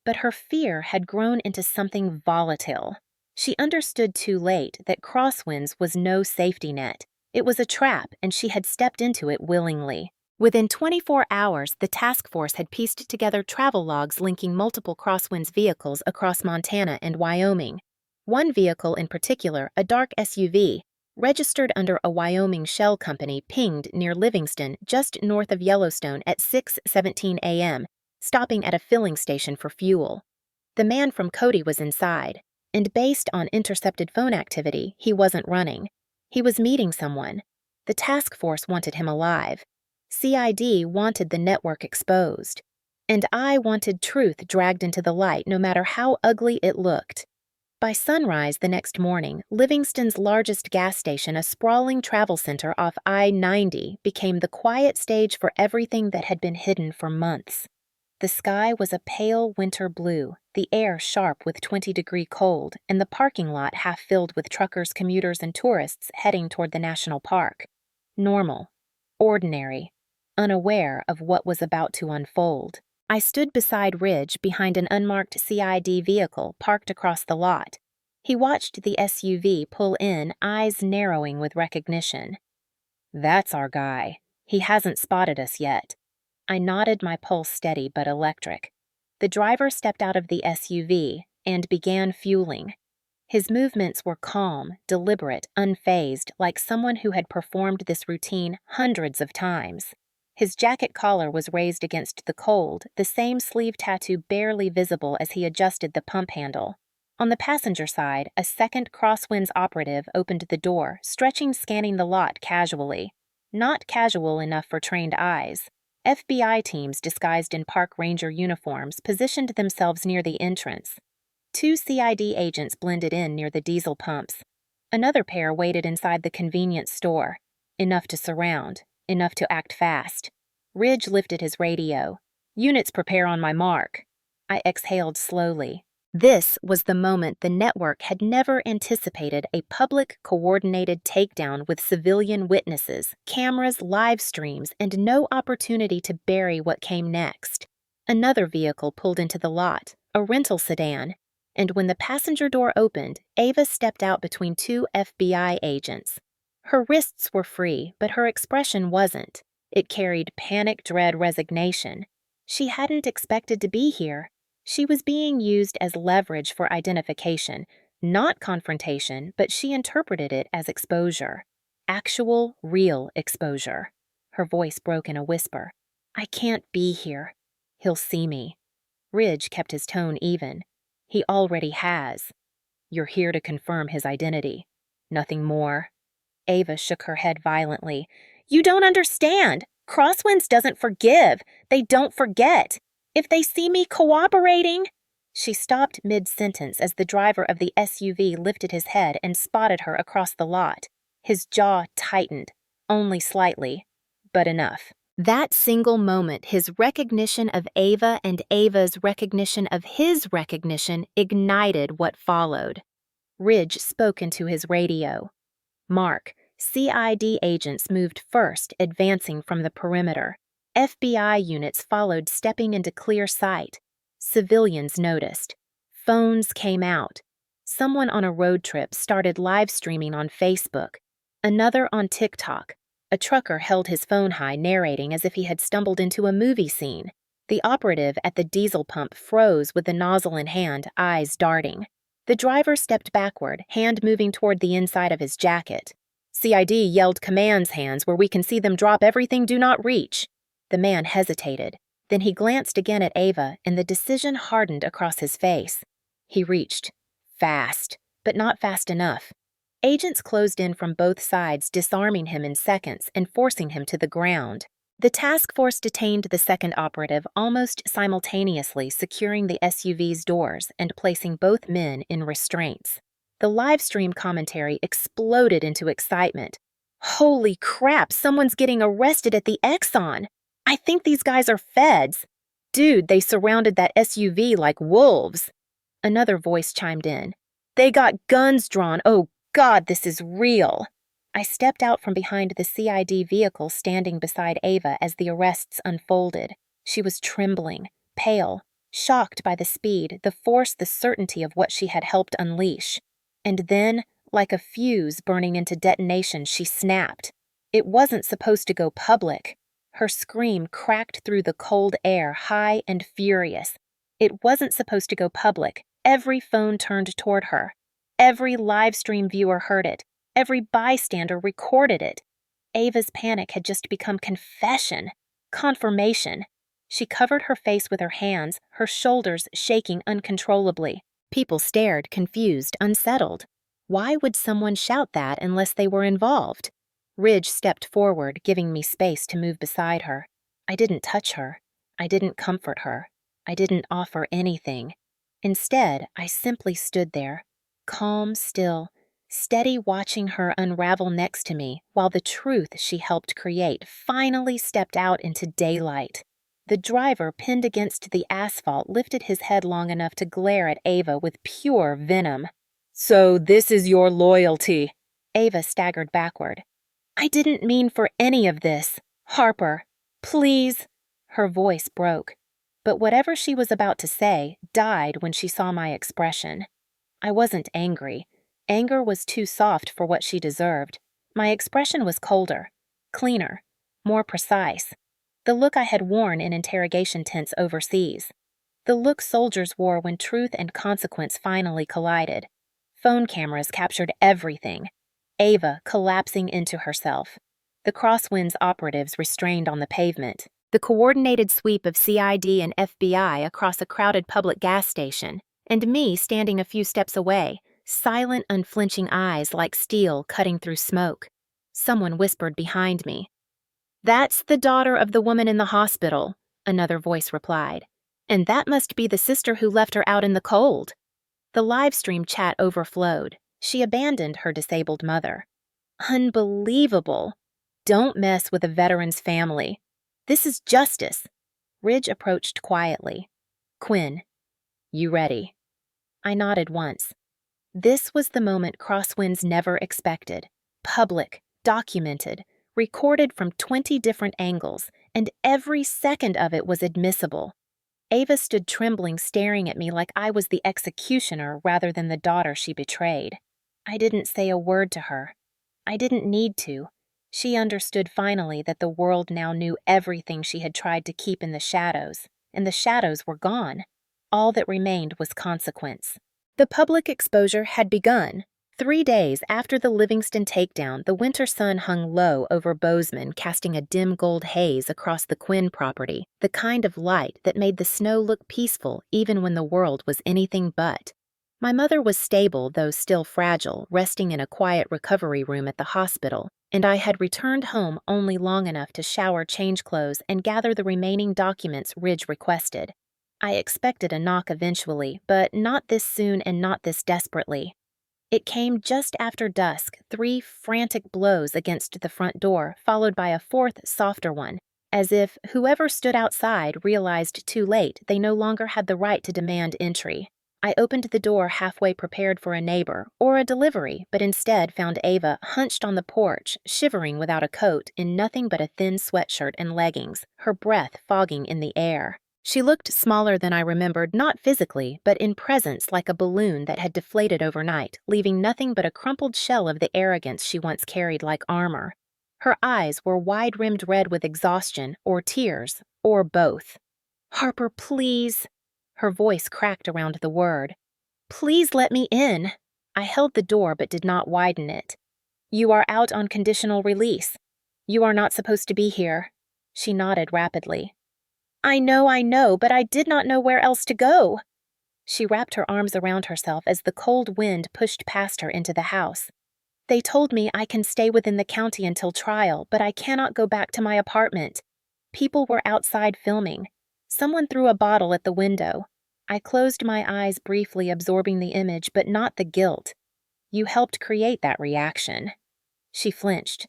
But her fear had grown into something volatile. She understood too late that Crosswinds was no safety net. It was a trap, and she had stepped into it willingly. Within 24 hours, the task force had pieced together travel logs linking multiple Crosswinds vehicles across Montana and Wyoming. One vehicle in particular, a dark SUV, registered under a Wyoming shell company, pinged near Livingston, just north of Yellowstone at 6:17 a.m., stopping at a filling station for fuel. The man from Cody was inside, and based on intercepted phone activity, he wasn't running. He was meeting someone. The task force wanted him alive. CID wanted the network exposed. And I wanted truth dragged into the light, no matter how ugly it looked. By sunrise the next morning, Livingston's largest gas station, a sprawling travel center off I-90, became the quiet stage for everything that had been hidden for months. The sky was a pale winter blue, the air sharp with 20-degree cold, and the parking lot half filled with truckers, commuters, and tourists heading toward the national park. Normal. Ordinary. Unaware of what was about to unfold. I stood beside Ridge behind an unmarked CID vehicle parked across the lot. He watched the SUV pull in, eyes narrowing with recognition. That's our guy. He hasn't spotted us yet. I nodded, my pulse steady but electric. The driver stepped out of the SUV and began fueling. His movements were calm, deliberate, unfazed, like someone who had performed this routine hundreds of times. His jacket collar was raised against the cold, the same sleeve tattoo barely visible as he adjusted the pump handle. On the passenger side, a second Crosswinds operative opened the door, scanning the lot casually. Not casual enough for trained eyes. FBI teams disguised in park ranger uniforms positioned themselves near the entrance. 2 CID agents blended in near the diesel pumps. Another pair waited inside the convenience store. Enough to surround. Enough to act fast. Ridge lifted his radio. Units prepare on my mark. I exhaled slowly. This was the moment the network had never anticipated: a public, coordinated takedown with civilian witnesses, cameras, live streams, and no opportunity to bury what came next. Another vehicle pulled into the lot, a rental sedan, and when the passenger door opened, Ava stepped out between two FBI agents. Her wrists were free, but her expression wasn't. It carried panic, dread, resignation. She hadn't expected to be here. She was being used as leverage for identification, not confrontation, but she interpreted it as exposure. Actual, real exposure. Her voice broke in a whisper. I can't be here. He'll see me. Ridge kept his tone even. He already has. You're here to confirm his identity. Nothing more. Ava shook her head violently. You don't understand. Crosswinds doesn't forgive. They don't forget. If they see me cooperating... She stopped mid-sentence as the driver of the SUV lifted his head and spotted her across the lot. His jaw tightened, only slightly, but enough. That single moment, his recognition of Ava and Ava's recognition of his recognition ignited what followed. Ridge spoke into his radio. Mark, CID agents moved first, advancing from the perimeter. FBI units followed, stepping into clear sight. Civilians noticed. Phones came out. Someone on a road trip started live streaming on Facebook. Another on TikTok. A trucker held his phone high, narrating as if he had stumbled into a movie scene. The operative at the diesel pump froze with the nozzle in hand, eyes darting. The driver stepped backward, hand moving toward the inside of his jacket. CID yelled commands hands where we can see them drop everything, do not reach. The man hesitated. Then he glanced again at Ava, and the decision hardened across his face. He reached. Fast, but not fast enough. Agents closed in from both sides, disarming him in seconds and forcing him to the ground. The task force detained the second operative almost simultaneously, securing the SUV's doors and placing both men in restraints. The live stream commentary exploded into excitement. Holy crap, someone's getting arrested at the Exxon! I think these guys are feds. Dude, they surrounded that SUV like wolves. Another voice chimed in. They got guns drawn. Oh God, this is real. I stepped out from behind the CID vehicle standing beside Ava as the arrests unfolded. She was trembling, pale, shocked by the speed, the force, the certainty of what she had helped unleash. And then, like a fuse burning into detonation, she snapped. It wasn't supposed to go public. Her scream cracked through the cold air, high and furious. It wasn't supposed to go public. Every phone turned toward her. Every live stream viewer heard it. Every bystander recorded it. Ava's panic had just become confession, confirmation. She covered her face with her hands, her shoulders shaking uncontrollably. People stared, confused, unsettled. Why would someone shout that unless they were involved? Ridge stepped forward, giving me space to move beside her. I didn't touch her. I didn't comfort her. I didn't offer anything. Instead, I simply stood there, calm, still, steady, watching her unravel next to me while the truth she helped create finally stepped out into daylight. The driver, pinned against the asphalt, lifted his head long enough to glare at Ava with pure venom. So this is your loyalty. Ava staggered backward. I didn't mean for any of this. Harper, please. Her voice broke. But whatever she was about to say died when she saw my expression. I wasn't angry. Anger was too soft for what she deserved. My expression was colder, cleaner, more precise. The look I had worn in interrogation tents overseas. The look soldiers wore when truth and consequence finally collided. Phone cameras captured everything. Ava collapsing into herself. The Crosswinds operatives restrained on the pavement. The coordinated sweep of CID and FBI across a crowded public gas station. And me standing a few steps away, silent, unflinching eyes like steel cutting through smoke. Someone whispered behind me. That's the daughter of the woman in the hospital, another voice replied. And that must be the sister who left her out in the cold. The live stream chat overflowed. She abandoned her disabled mother. Unbelievable. Don't mess with a veteran's family. This is justice. Ridge approached quietly. Quinn, you ready? I nodded once. This was the moment Crosswinds never expected. Public, documented, recorded from 20 different angles, and every second of it was admissible. Ava stood trembling, staring at me like I was the executioner rather than the daughter she betrayed. I didn't say a word to her. I didn't need to. She understood finally that the world now knew everything she had tried to keep in the shadows, and the shadows were gone. All that remained was consequence. The public exposure had begun. 3 days after the Livingston takedown, the winter sun hung low over Bozeman, casting a dim gold haze across the Quinn property, the kind of light that made the snow look peaceful even when the world was anything but. My mother was stable, though still fragile, resting in a quiet recovery room at the hospital, and I had returned home only long enough to shower, change clothes, and gather the remaining documents Ridge requested. I expected a knock eventually, but not this soon and not this desperately. It came just after dusk, 3 frantic blows against the front door, followed by a 4th, softer one, as if whoever stood outside realized too late they no longer had the right to demand entry. I opened the door halfway prepared for a neighbor or a delivery, but instead found Ava hunched on the porch, shivering without a coat, in nothing but a thin sweatshirt and leggings, her breath fogging in the air. She looked smaller than I remembered, not physically, but in presence like a balloon that had deflated overnight, leaving nothing but a crumpled shell of the arrogance she once carried like armor. Her eyes were wide-rimmed red with exhaustion, or tears, or both. "Harper, please." Her voice cracked around the word. "Please let me in." I held the door but did not widen it. "You are out on conditional release. You are not supposed to be here." She nodded rapidly. I know, but I did not know where else to go." She wrapped her arms around herself as the cold wind pushed past her into the house. "They told me I can stay within the county until trial, but I cannot go back to my apartment. People were outside filming. Someone threw a bottle at the window." I closed my eyes briefly, absorbing the image, but not the guilt. "You helped create that reaction." She flinched.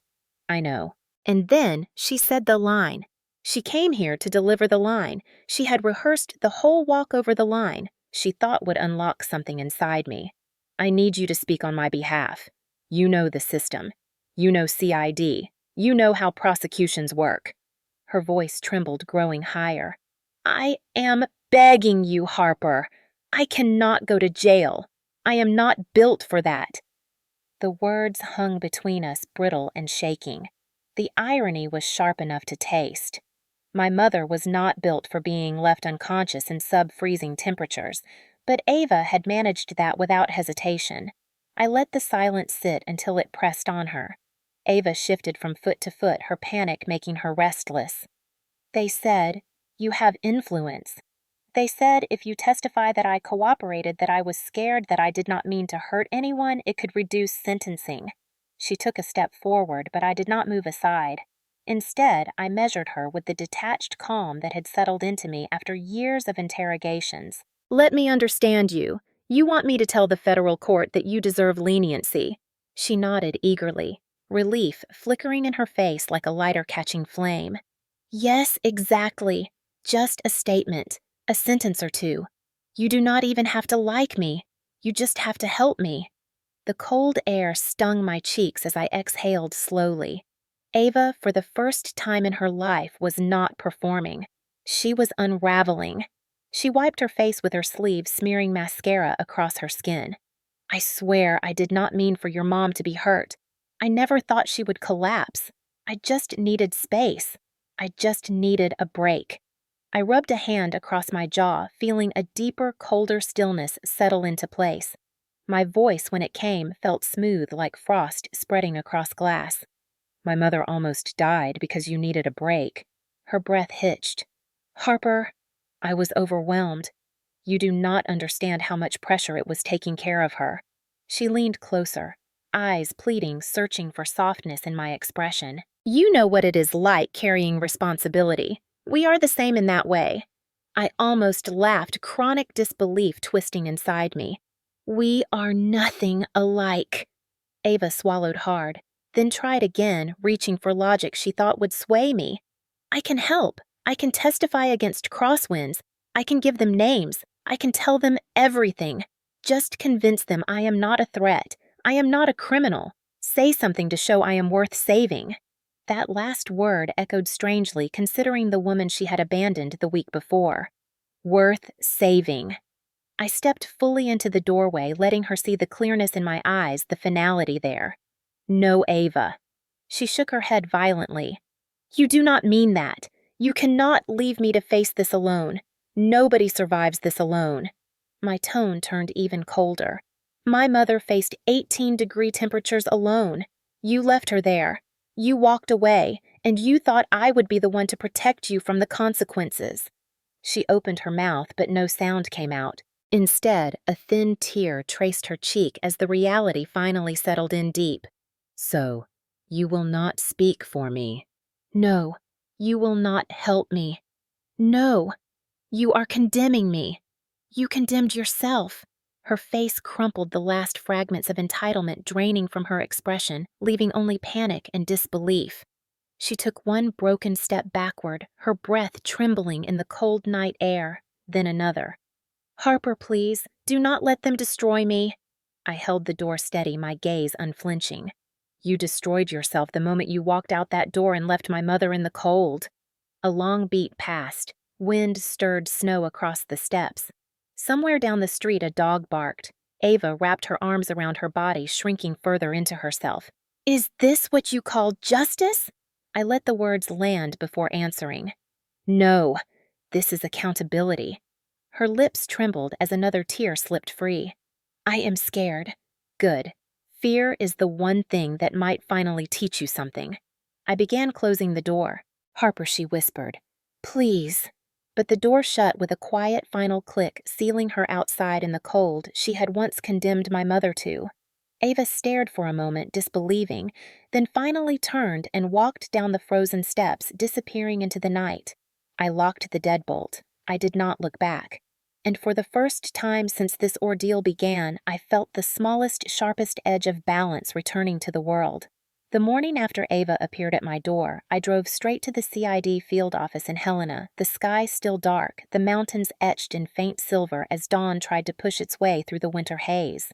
"I know." And then she said the line. She came here to deliver the line. She had rehearsed the whole walk over the line she thought would unlock something inside me. "I need you to speak on my behalf. You know the system. You know CID. You know how prosecutions work." Her voice trembled, growing higher. "I am begging you, Harper. I cannot go to jail. I am not built for that." The words hung between us, brittle and shaking. The irony was sharp enough to taste. My mother was not built for being left unconscious in sub-freezing temperatures, but Ava had managed that without hesitation. I let the silence sit until it pressed on her. Ava shifted from foot to foot, her panic making her restless. "They said, you have influence. They said if you testify that I cooperated, that I was scared, that I did not mean to hurt anyone, it could reduce sentencing." She took a step forward, but I did not move aside. Instead, I measured her with the detached calm that had settled into me after years of interrogations. "Let me understand you. You want me to tell the federal court that you deserve leniency." She nodded eagerly, relief flickering in her face like a lighter catching flame. "Yes, exactly. Just a statement, a sentence or two. You do not even have to like me. You just have to help me." The cold air stung my cheeks as I exhaled slowly. Ava, for the first time in her life, was not performing. She was unraveling. She wiped her face with her sleeve, smearing mascara across her skin. "I swear I did not mean for your mom to be hurt. I never thought she would collapse. I just needed space. I just needed a break." I rubbed a hand across my jaw, feeling a deeper, colder stillness settle into place. My voice, when it came, felt smooth like frost spreading across glass. "My mother almost died because you needed a break." Her breath hitched. "Harper," I was overwhelmed. "You do not understand how much pressure it was taking care of her." She leaned closer, eyes pleading, searching for softness in my expression. "You know what it is like carrying responsibility. We are the same in that way." I almost laughed, chronic disbelief twisting inside me. "We are nothing alike." Ava swallowed hard. then tried again, reaching for logic she thought would sway me. I can help. I can testify against crosswinds. I can give them names. I can tell them everything. Just convince them I am not a threat. I am not a criminal. Say something to show I am worth saving. That last word echoed strangely considering the woman she had abandoned the week before. Worth saving. I stepped fully into the doorway, letting her see the clearness in my eyes, the finality there. No, Ava. She shook her head violently. You do not mean that. You cannot leave me to face this alone. Nobody survives this alone. My tone turned even colder. My mother faced 18-degree temperatures alone. You left her there. You walked away, and you thought I would be the one to protect you from the consequences. She opened her mouth, but no sound came out. Instead, a thin tear traced her cheek as the reality finally settled in deep. So, you will not speak for me. No, you will not help me. No, you are condemning me. You condemned yourself. Her face crumpled, the last fragments of entitlement draining from her expression, leaving only panic and disbelief. She took one broken step backward, her breath trembling in the cold night air, then another. Harper, please, do not let them destroy me. I held the door steady, my gaze unflinching. You destroyed yourself the moment you walked out that door and left my mother in the cold. A long beat passed. Wind stirred snow across the steps. Somewhere down the street a dog barked. Ava wrapped her arms around her body, shrinking further into herself. Is this what you call justice? I let the words land before answering. No, this is accountability. Her lips trembled as another tear slipped free. I am scared. Good. Fear is the one thing that might finally teach you something. I began closing the door. Harper, she whispered. Please. But the door shut with a quiet final click, sealing her outside in the cold she had once condemned my mother to. Ava stared for a moment, disbelieving, then finally turned and walked down the frozen steps, disappearing into the night. I locked the deadbolt. I did not look back. And for the first time since this ordeal began, I felt the smallest, sharpest edge of balance returning to the world. The morning after Ava appeared at my door, I drove straight to the CID field office in Helena, the sky still dark, the mountains etched in faint silver as dawn tried to push its way through the winter haze.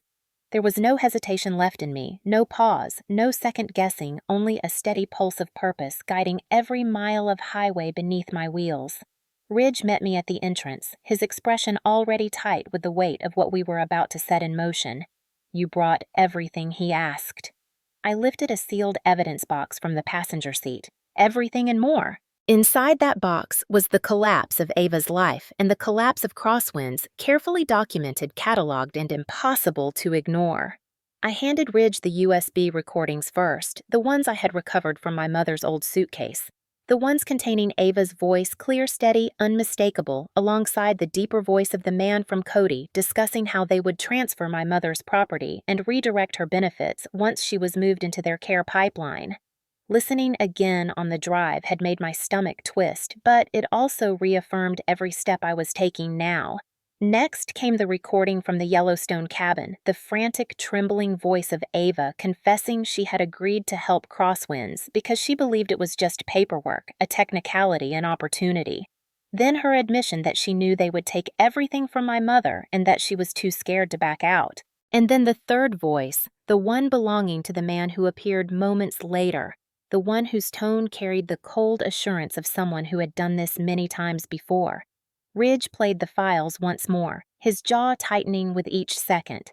There was no hesitation left in me, no pause, no second guessing, only a steady pulse of purpose guiding every mile of highway beneath my wheels. Ridge met me at the entrance, his expression already tight with the weight of what we were about to set in motion. You brought everything he asked. I lifted a sealed evidence box from the passenger seat. Everything and more. Inside that box was the collapse of Ava's life and the collapse of Crosswinds, carefully documented, cataloged, and impossible to ignore. I handed Ridge the USB recordings first, the ones I had recovered from my mother's old suitcase. The ones containing Ava's voice, clear, steady, unmistakable, alongside the deeper voice of the man from Cody discussing how they would transfer my mother's property and redirect her benefits once she was moved into their care pipeline. Listening again on the drive had made my stomach twist, but it also reaffirmed every step I was taking now. Next came the recording from the Yellowstone cabin, the frantic, trembling voice of Ava confessing she had agreed to help Crosswinds because she believed it was just paperwork, a technicality, an opportunity. Then her admission that she knew they would take everything from my mother and that she was too scared to back out. And then the third voice, the one belonging to the man who appeared moments later, the one whose tone carried the cold assurance of someone who had done this many times before. Ridge played the files once more, his jaw tightening with each second.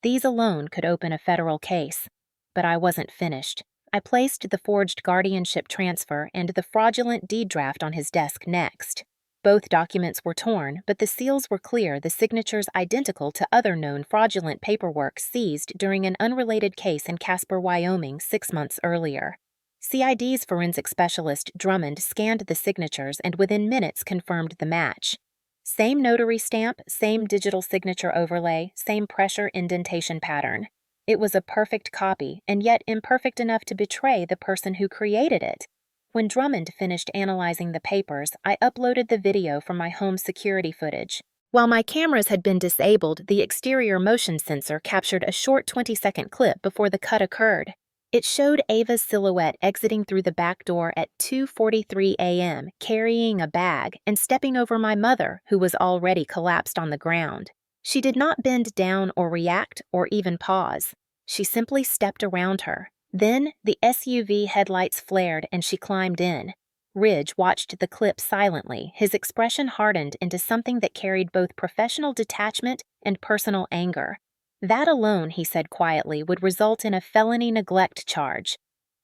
These alone could open a federal case. But I wasn't finished. I placed the forged guardianship transfer and the fraudulent deed draft on his desk next. Both documents were torn, but the seals were clear, the signatures identical to other known fraudulent paperwork seized during an unrelated case in Casper, Wyoming 6 months earlier. CID's forensic specialist Drummond scanned the signatures and within minutes confirmed the match. Same notary stamp, same digital signature overlay, same pressure indentation pattern. It was a perfect copy, and yet imperfect enough to betray the person who created it. When Drummond finished analyzing the papers, I uploaded the video from my home security footage. While my cameras had been disabled, the exterior motion sensor captured a short 20-second clip before the cut occurred. It showed Ava's silhouette exiting through the back door at 2:43 a.m., carrying a bag and stepping over my mother, who was already collapsed on the ground. She did not bend down or react or even pause. She simply stepped around her. Then the SUV headlights flared and she climbed in. Ridge watched the clip silently, his expression hardened into something that carried both professional detachment and personal anger. That alone, he said quietly, would result in a felony neglect charge.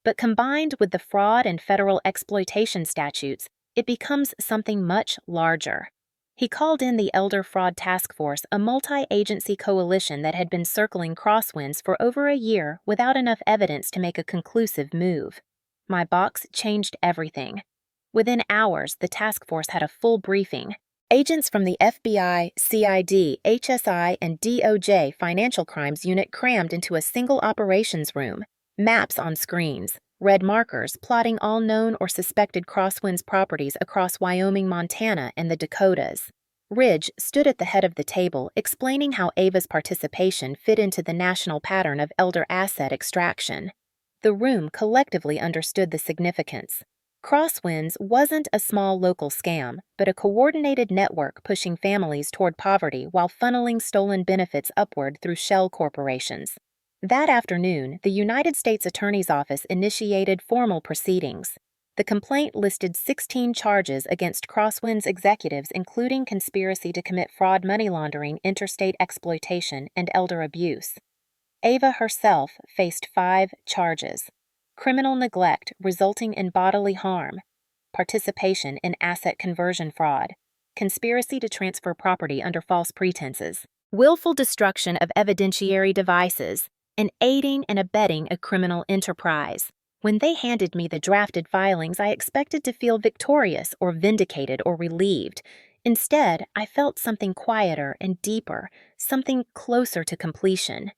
But combined with the fraud and federal exploitation statutes, it becomes something much larger. He called in the Elder Fraud Task Force, a multi-agency coalition that had been circling Crosswinds for over a year without enough evidence to make a conclusive move. My box changed everything. Within hours, the task force had a full briefing. Agents from the FBI, CID, HSI, and DOJ Financial Crimes Unit crammed into a single operations room. Maps on screens, red markers plotting all known or suspected Crosswinds properties across Wyoming, Montana, and the Dakotas. Ridge stood at the head of the table, explaining how Ava's participation fit into the national pattern of elder asset extraction. The room collectively understood the significance. Crosswinds wasn't a small local scam, but a coordinated network pushing families toward poverty while funneling stolen benefits upward through shell corporations. That afternoon, the United States Attorney's Office initiated formal proceedings. The complaint listed 16 charges against Crosswinds executives, including conspiracy to commit fraud, money laundering, interstate exploitation, and elder abuse. Ava herself faced 5 charges. Criminal neglect resulting in bodily harm, participation in asset conversion fraud, conspiracy to transfer property under false pretenses, willful destruction of evidentiary devices, and aiding and abetting a criminal enterprise. When they handed me the drafted filings, I expected to feel victorious or vindicated or relieved. Instead, I felt something quieter and deeper, something closer to completion.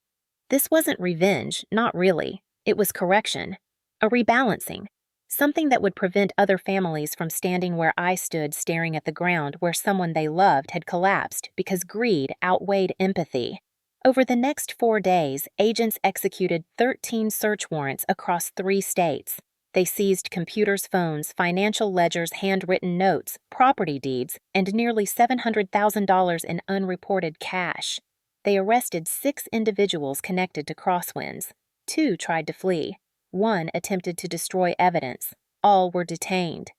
This wasn't revenge, not really. It was correction. A rebalancing, something that would prevent other families from standing where I stood staring at the ground where someone they loved had collapsed because greed outweighed empathy. Over the next 4 days, agents executed 13 search warrants across 3 states. They seized computers, phones, financial ledgers, handwritten notes, property deeds, and nearly $700,000 in unreported cash. They arrested 6 individuals connected to Crosswinds. 2 tried to flee. 1 attempted to destroy evidence. All were detained.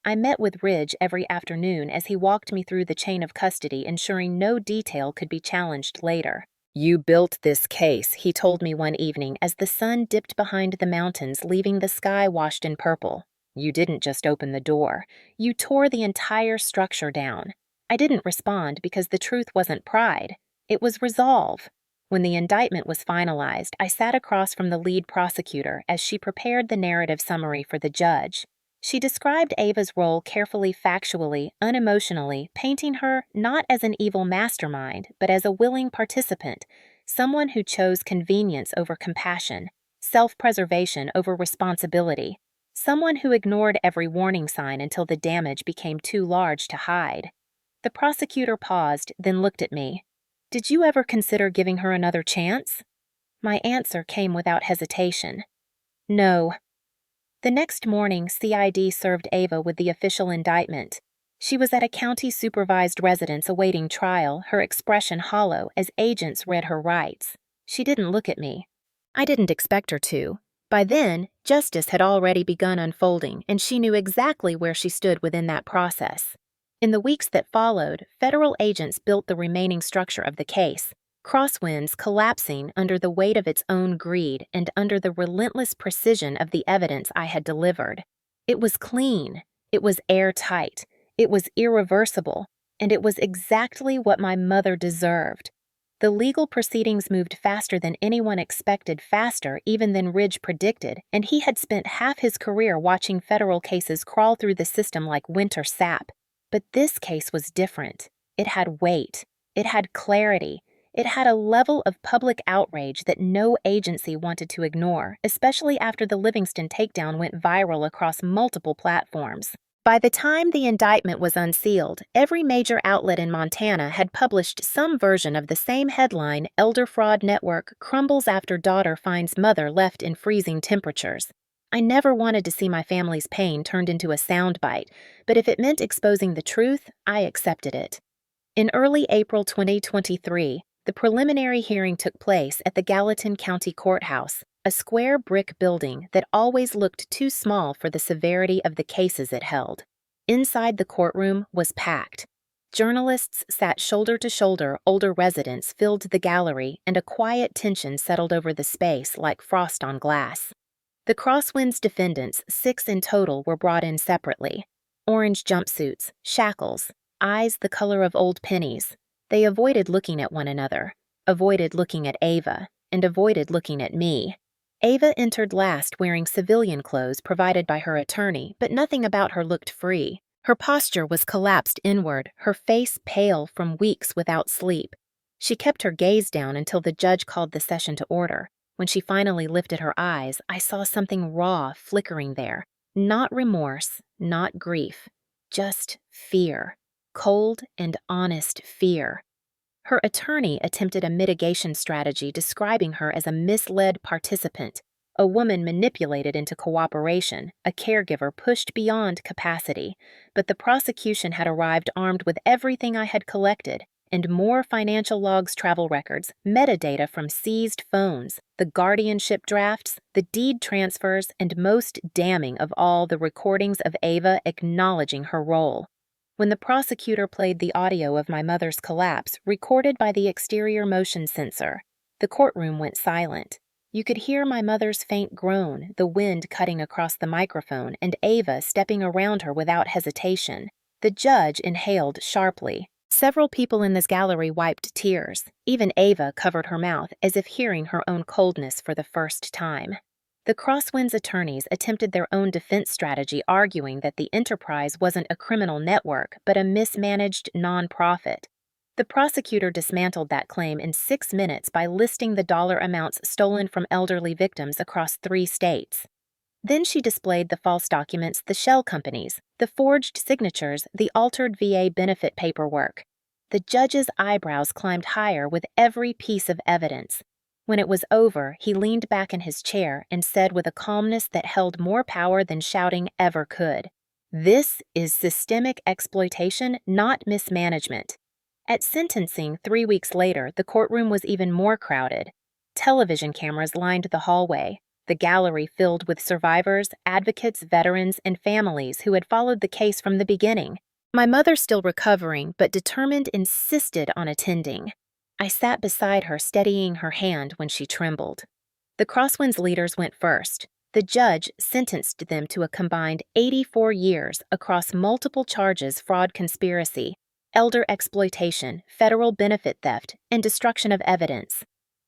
I met with Ridge every afternoon as he walked me through the chain of custody, ensuring no detail could be challenged later. "You built this case," he told me one evening as the sun dipped behind the mountains, leaving the sky washed in purple. "You didn't just open the door. You tore the entire structure down." I didn't respond because the truth wasn't pride. It was resolve. When the indictment was finalized, I sat across from the lead prosecutor as she prepared the narrative summary for the judge. She described Ava's role carefully, factually, unemotionally, painting her not as an evil mastermind, but as a willing participant, someone who chose convenience over compassion, self-preservation over responsibility, someone who ignored every warning sign until the damage became too large to hide. The prosecutor paused, then looked at me. "Did you ever consider giving her another chance?" My answer came without hesitation. "No." The next morning, CID served Ava with the official indictment. She was at a county-supervised residence awaiting trial, her expression hollow as agents read her rights. She didn't look at me. I didn't expect her to. By then, justice had already begun unfolding, and she knew exactly where she stood within that process. In the weeks that followed, federal agents built the remaining structure of the case, Crosswinds collapsing under the weight of its own greed and under the relentless precision of the evidence I had delivered. It was clean, it was airtight, it was irreversible, and it was exactly what my mother deserved. The legal proceedings moved faster than anyone expected, faster even than Ridge predicted, and he had spent half his career watching federal cases crawl through the system like winter sap. But this case was different. It had weight. It had clarity. It had a level of public outrage that no agency wanted to ignore, especially after the Livingston takedown went viral across multiple platforms. By the time the indictment was unsealed, every major outlet in Montana had published some version of the same headline: Elder Fraud Network crumbles after daughter finds mother left in freezing temperatures. I never wanted to see my family's pain turned into a soundbite, but if it meant exposing the truth, I accepted it. In early April 2023, the preliminary hearing took place at the Gallatin County Courthouse, a square brick building that always looked too small for the severity of the cases it held. Inside the courtroom was packed. Journalists sat shoulder to shoulder, older residents filled the gallery, and a quiet tension settled over the space like frost on glass. The Crosswinds defendants, 6 in total, were brought in separately. Orange jumpsuits, shackles, eyes the color of old pennies. They avoided looking at one another, avoided looking at Ava, and avoided looking at me. Ava entered last wearing civilian clothes provided by her attorney, but nothing about her looked free. Her posture was collapsed inward, her face pale from weeks without sleep. She kept her gaze down until the judge called the session to order. When she finally lifted her eyes, I saw something raw flickering there. Not remorse, not grief, just fear. Cold and honest fear. Her attorney attempted a mitigation strategy describing her as a misled participant, a woman manipulated into cooperation, a caregiver pushed beyond capacity, but the prosecution had arrived armed with everything I had collected, and more financial logs, travel records, metadata from seized phones, the guardianship drafts, the deed transfers, and most damning of all, the recordings of Ava acknowledging her role. When the prosecutor played the audio of my mother's collapse, recorded by the exterior motion sensor, the courtroom went silent. You could hear my mother's faint groan, the wind cutting across the microphone, and Ava stepping around her without hesitation. The judge inhaled sharply. Several people in this gallery wiped tears. Even Ava covered her mouth, as if hearing her own coldness for the first time. The Crosswinds attorneys attempted their own defense strategy, arguing that the enterprise wasn't a criminal network, but a mismanaged nonprofit. The prosecutor dismantled that claim in 6 minutes by listing the dollar amounts stolen from elderly victims across 3 states. Then she displayed the false documents, the shell companies, the forged signatures, the altered VA benefit paperwork. The judge's eyebrows climbed higher with every piece of evidence. When it was over, he leaned back in his chair and said with a calmness that held more power than shouting ever could, "This is systemic exploitation, not mismanagement." At sentencing 3 weeks later, the courtroom was even more crowded. Television cameras lined the hallway, the gallery filled with survivors, advocates, veterans, and families who had followed the case from the beginning. My mother, still recovering but determined, insisted on attending. I sat beside her, steadying her hand when she trembled. The Crosswinds leaders went first. The judge sentenced them to a combined 84 years across multiple charges: fraud, conspiracy, elder exploitation, federal benefit theft, and destruction of evidence.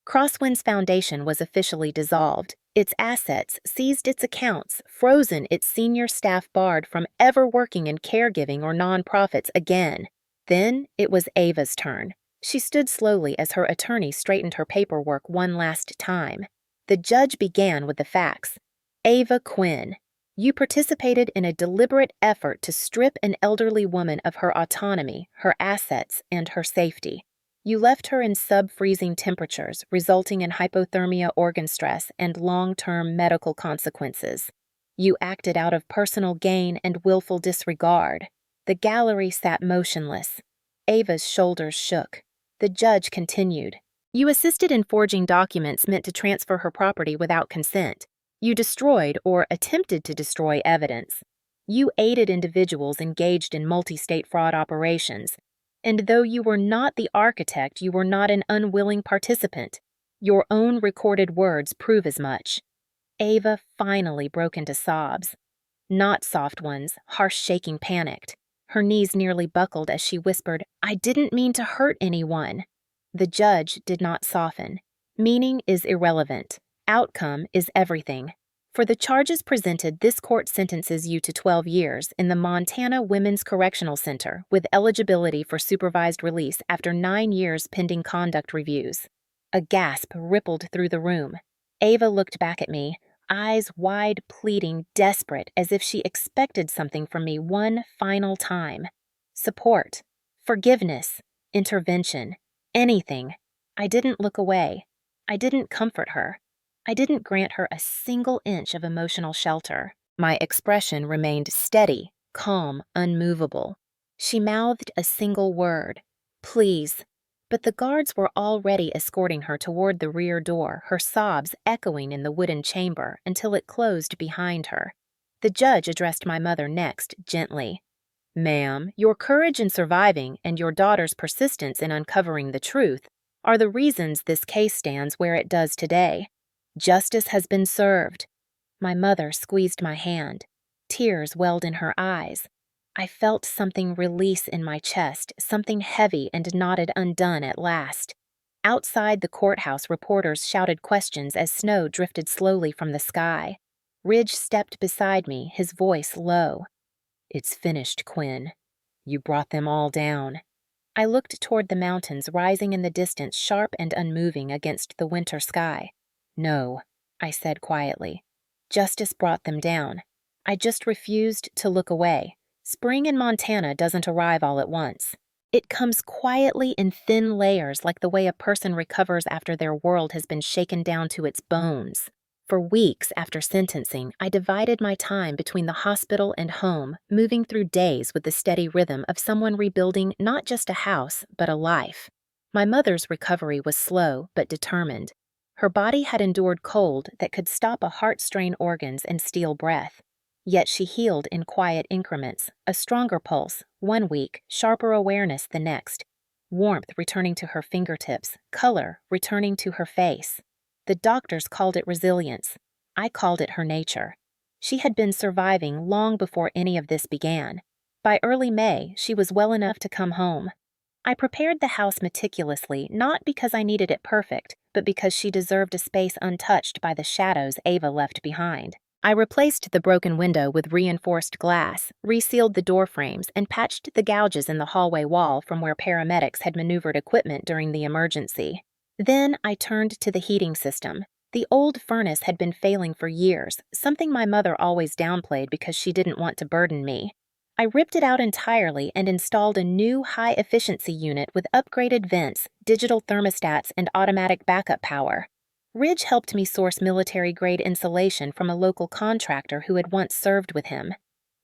Crosswinds Foundation was officially dissolved, its assets seized, its accounts frozen, its senior staff barred from ever working in caregiving or nonprofits again. Then it was Ava's turn. She stood slowly as her attorney straightened her paperwork one last time. The judge began with the facts. Ava Quinn, you participated in a deliberate effort to strip an elderly woman of her autonomy, her assets, and her safety. You left her in sub-freezing temperatures, resulting in hypothermia, organ stress, and long-term medical consequences. You acted out of personal gain and willful disregard. The gallery sat motionless. Ava's shoulders shook. The judge continued. You assisted in forging documents meant to transfer her property without consent. You destroyed or attempted to destroy evidence. You aided individuals engaged in multi-state fraud operations. And though you were not the architect, you were not an unwilling participant. Your own recorded words prove as much. Ava finally broke into sobs. Not soft ones, harsh shaking, panicked. Her knees nearly buckled as she whispered, "I didn't mean to hurt anyone." The judge did not soften. Meaning is irrelevant. Outcome is everything. For the charges presented, this court sentences you to 12 years in the Montana Women's Correctional Center with eligibility for supervised release after 9 years pending conduct reviews. A gasp rippled through the room. Ava looked back at me, eyes wide, pleading, desperate, as if she expected something from me one final time. Support, forgiveness, intervention, anything. I didn't look away. I didn't comfort her. I didn't grant her a single inch of emotional shelter. My expression remained steady, calm, unmovable. She mouthed a single word, "Please," but the guards were already escorting her toward the rear door, her sobs echoing in the wooden chamber until it closed behind her. The judge addressed my mother next, gently. "Ma'am, your courage in surviving and your daughter's persistence in uncovering the truth are the reasons this case stands where it does today. Justice has been served." My mother squeezed my hand. Tears welled in her eyes. I felt something release in my chest, something heavy and knotted undone at last. Outside the courthouse, reporters shouted questions as snow drifted slowly from the sky. Ridge stepped beside me, his voice low. "It's finished, Quinn. You brought them all down." I looked toward the mountains rising in the distance, sharp and unmoving against the winter sky. "No," I said quietly. "Justice brought them down. I just refused to look away. Spring in Montana doesn't arrive all at once. It comes quietly in thin layers, like the way a person recovers after their world has been shaken down to its bones." For weeks after sentencing, I divided my time between the hospital and home, moving through days with the steady rhythm of someone rebuilding not just a house, but a life. My mother's recovery was slow but determined. Her body had endured cold that could stop a heart-strained organs and steal breath. Yet she healed in quiet increments, a stronger pulse, 1 week, sharper awareness the next, warmth returning to her fingertips, color returning to her face. The doctors called it resilience. I called it her nature. She had been surviving long before any of this began. By early May, she was well enough to come home. I prepared the house meticulously, not because I needed it perfect, but because she deserved a space untouched by the shadows Ava left behind. I replaced the broken window with reinforced glass, resealed the door frames, and patched the gouges in the hallway wall from where paramedics had maneuvered equipment during the emergency. Then I turned to the heating system. The old furnace had been failing for years, something my mother always downplayed because she didn't want to burden me. I ripped it out entirely and installed a new high-efficiency unit with upgraded vents, digital thermostats, and automatic backup power. Ridge helped me source military-grade insulation from a local contractor who had once served with him.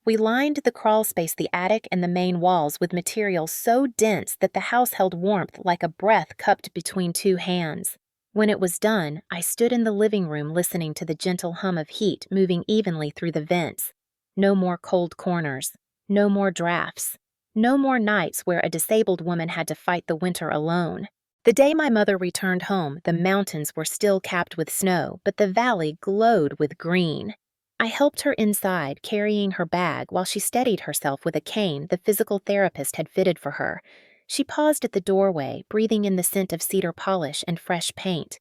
We lined the crawl space, the attic, and the main walls with material so dense that the house held warmth like a breath cupped between two hands. When it was done, I stood in the living room listening to the gentle hum of heat moving evenly through the vents. No more cold corners. No more drafts. No more nights where a disabled woman had to fight the winter alone. The day my mother returned home, the mountains were still capped with snow, but the valley glowed with green. I helped her inside, carrying her bag while she steadied herself with a cane the physical therapist had fitted for her. She paused at the doorway, breathing in the scent of cedar polish and fresh paint.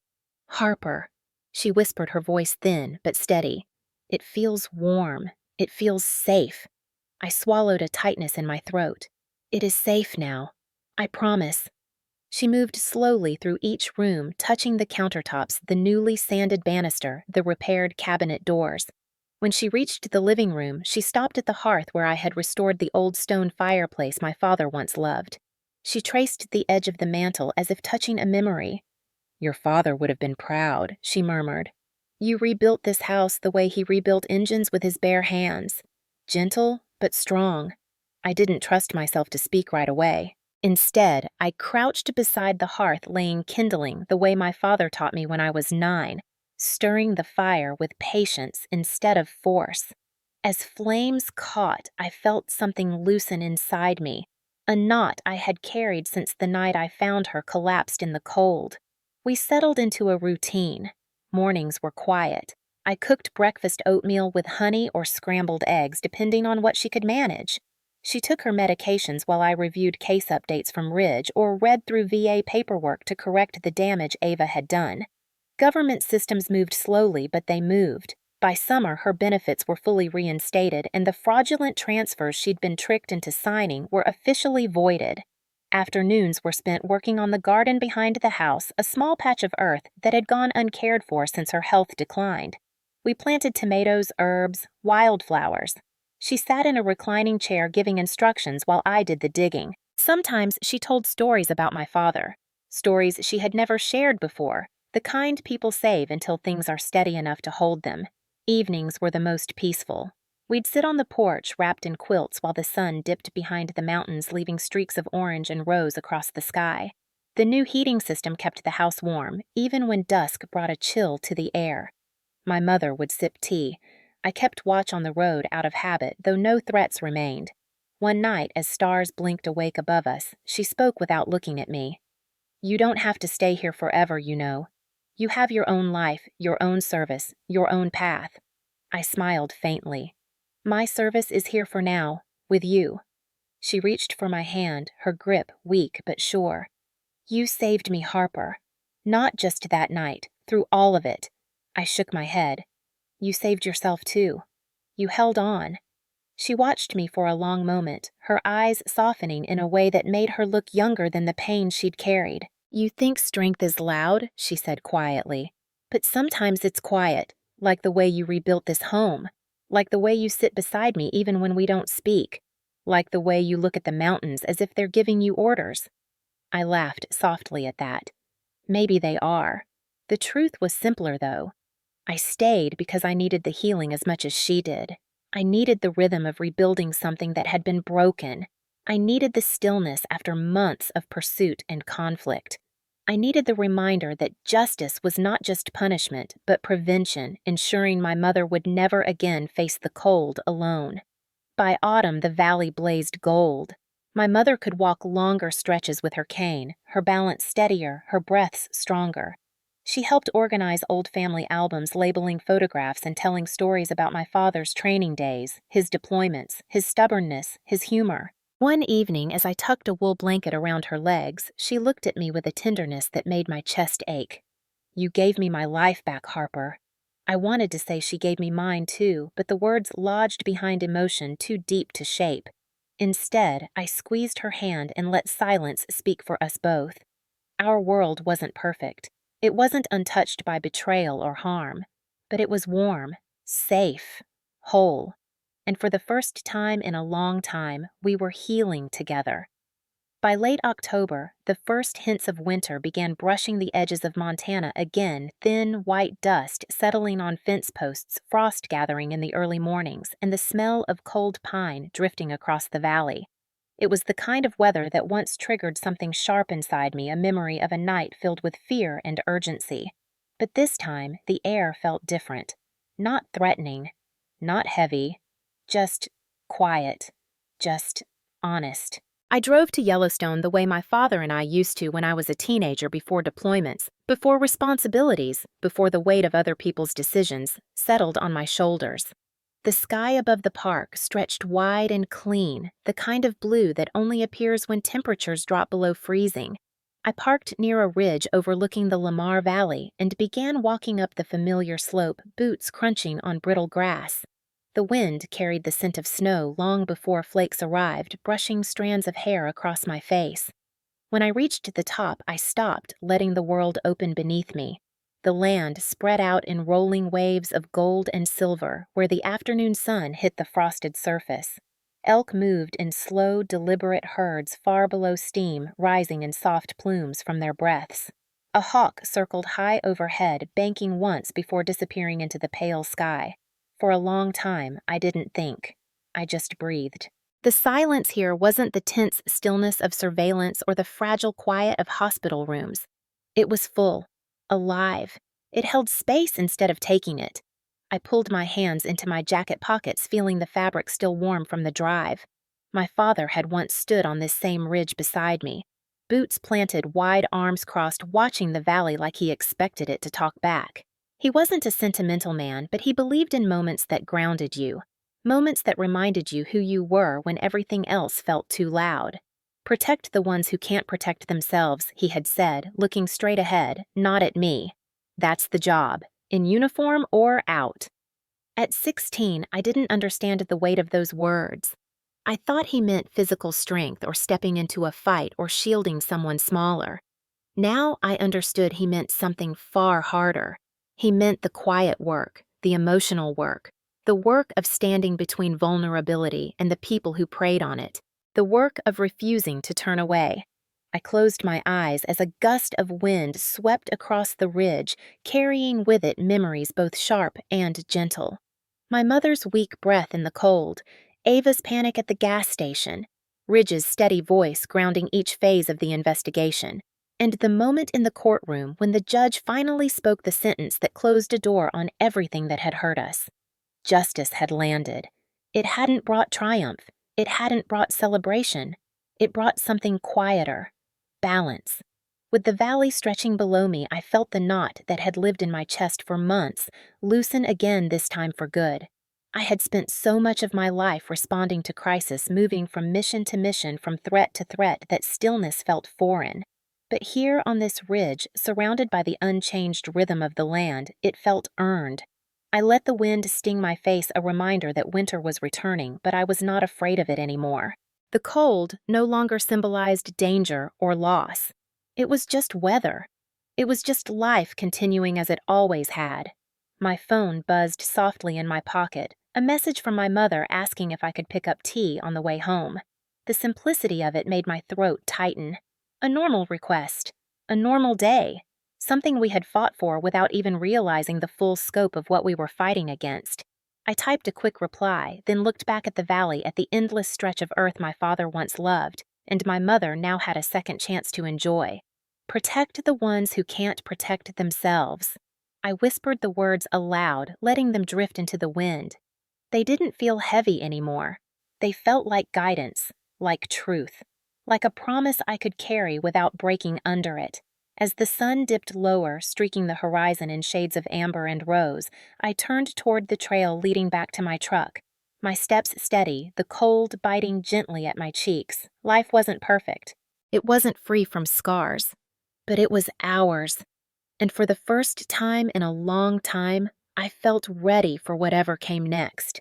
"Harper," she whispered, her voice thin but steady. "It feels warm. It feels safe." I swallowed a tightness in my throat. "It is safe now. I promise." She moved slowly through each room, touching the countertops, the newly sanded banister, the repaired cabinet doors. When she reached the living room, she stopped at the hearth where I had restored the old stone fireplace my father once loved. She traced the edge of the mantel as if touching a memory. "Your father would have been proud," she murmured. "You rebuilt this house the way he rebuilt engines with his bare hands. Gentle, but strong." I didn't trust myself to speak right away. Instead, I crouched beside the hearth laying kindling the way my father taught me when I was 9, stirring the fire with patience instead of force. As flames caught, I felt something loosen inside me, a knot I had carried since the night I found her collapsed in the cold. We settled into a routine. Mornings were quiet. I cooked breakfast oatmeal with honey or scrambled eggs, depending on what she could manage. She took her medications while I reviewed case updates from Ridge or read through VA paperwork to correct the damage Ava had done. Government systems moved slowly, but they moved. By summer, her benefits were fully reinstated, and the fraudulent transfers she'd been tricked into signing were officially voided. Afternoons were spent working on the garden behind the house, a small patch of earth that had gone uncared for since her health declined. We planted tomatoes, herbs, wildflowers. She sat in a reclining chair giving instructions while I did the digging. Sometimes she told stories about my father, stories she had never shared before, the kind people save until things are steady enough to hold them. Evenings were the most peaceful. We'd sit on the porch wrapped in quilts while the sun dipped behind the mountains, leaving streaks of orange and rose across the sky. The new heating system kept the house warm, even when dusk brought a chill to the air. My mother would sip tea. I kept watch on the road out of habit, though no threats remained. One night, as stars blinked awake above us, she spoke without looking at me. "You don't have to stay here forever, you know. You have your own life, your own service, your own path." I smiled faintly. "My service is here for now, with you." She reached for my hand, her grip weak but sure. "You saved me, Harper. Not just that night, through all of it." I shook my head. "You saved yourself too. You held on." She watched me for a long moment, her eyes softening in a way that made her look younger than the pain she'd carried. "You think strength is loud," she said quietly. "But sometimes it's quiet, like the way you rebuilt this home, like the way you sit beside me even when we don't speak, like the way you look at the mountains as if they're giving you orders." I laughed softly at that. Maybe they are. The truth was simpler, though. I stayed because I needed the healing as much as she did. I needed the rhythm of rebuilding something that had been broken. I needed the stillness after months of pursuit and conflict. I needed the reminder that justice was not just punishment, but prevention, ensuring my mother would never again face the cold alone. By autumn, the valley blazed gold. My mother could walk longer stretches with her cane, her balance steadier, her breaths stronger. She helped organize old family albums, labeling photographs and telling stories about my father's training days, his deployments, his stubbornness, his humor. One evening, as I tucked a wool blanket around her legs, she looked at me with a tenderness that made my chest ache. "You gave me my life back, Harper." I wanted to say she gave me mine too, but the words lodged behind emotion too deep to shape. Instead, I squeezed her hand and let silence speak for us both. Our world wasn't perfect. It wasn't untouched by betrayal or harm, but it was warm, safe, whole. And for the first time in a long time, we were healing together. By late October, the first hints of winter began brushing the edges of Montana again, thin, white dust settling on fence posts, frost gathering in the early mornings, and the smell of cold pine drifting across the valley. It was the kind of weather that once triggered something sharp inside me, a memory of a night filled with fear and urgency. But this time, the air felt different. Not threatening, not heavy, just quiet, just honest. I drove to Yellowstone the way my father and I used to when I was a teenager, before deployments, before responsibilities, before the weight of other people's decisions settled on my shoulders. The sky above the park stretched wide and clean, the kind of blue that only appears when temperatures drop below freezing. I parked near a ridge overlooking the Lamar Valley and began walking up the familiar slope, boots crunching on brittle grass. The wind carried the scent of snow long before flakes arrived, brushing strands of hair across my face. When I reached the top, I stopped, letting the world open beneath me. The land spread out in rolling waves of gold and silver, where the afternoon sun hit the frosted surface. Elk moved in slow, deliberate herds far below steam, rising in soft plumes from their breaths. A hawk circled high overhead, banking once before disappearing into the pale sky. For a long time, I didn't think. I just breathed. The silence here wasn't the tense stillness of surveillance or the fragile quiet of hospital rooms. It was full. Alive. It held space instead of taking it. I pulled my hands into my jacket pockets, feeling the fabric still warm from the drive. My father had once stood on this same ridge beside me, boots planted, wide arms crossed, watching the valley like he expected it to talk back. He wasn't a sentimental man, but he believed in moments that grounded you, moments that reminded you who you were when everything else felt too loud. "Protect the ones who can't protect themselves," he had said, looking straight ahead, not at me. That's the job, in uniform or out. At 16, I didn't understand the weight of those words. I thought he meant physical strength or stepping into a fight or shielding someone smaller. Now I understood he meant something far harder. He meant the quiet work, the emotional work, the work of standing between vulnerability and the people who preyed on it, the work of refusing to turn away. I closed my eyes as a gust of wind swept across the ridge, carrying with it memories both sharp and gentle. My mother's weak breath in the cold, Ava's panic at the gas station, Ridge's steady voice grounding each phase of the investigation, and the moment in the courtroom when the judge finally spoke the sentence that closed a door on everything that had hurt us. Justice had landed. It hadn't brought triumph. It hadn't brought celebration. It brought something quieter. Balance. With the valley stretching below me, I felt the knot that had lived in my chest for months loosen again, this time for good. I had spent so much of my life responding to crisis, moving from mission to mission, from threat to threat, that stillness felt foreign. But here on this ridge, surrounded by the unchanged rhythm of the land, it felt earned. I let the wind sting my face, a reminder that winter was returning, but I was not afraid of it anymore. The cold no longer symbolized danger or loss. It was just weather. It was just life continuing as it always had. My phone buzzed softly in my pocket, a message from my mother asking if I could pick up tea on the way home. The simplicity of it made my throat tighten. A normal request. A normal day. Something we had fought for without even realizing the full scope of what we were fighting against. I typed a quick reply, then looked back at the valley, at the endless stretch of earth my father once loved, and my mother now had a second chance to enjoy. Protect the ones who can't protect themselves. I whispered the words aloud, letting them drift into the wind. They didn't feel heavy anymore. They felt like guidance, like truth, like a promise I could carry without breaking under it. As the sun dipped lower, streaking the horizon in shades of amber and rose, I turned toward the trail leading back to my truck. My steps steady, the cold biting gently at my cheeks. Life wasn't perfect. It wasn't free from scars. But it was ours. And for the first time in a long time, I felt ready for whatever came next.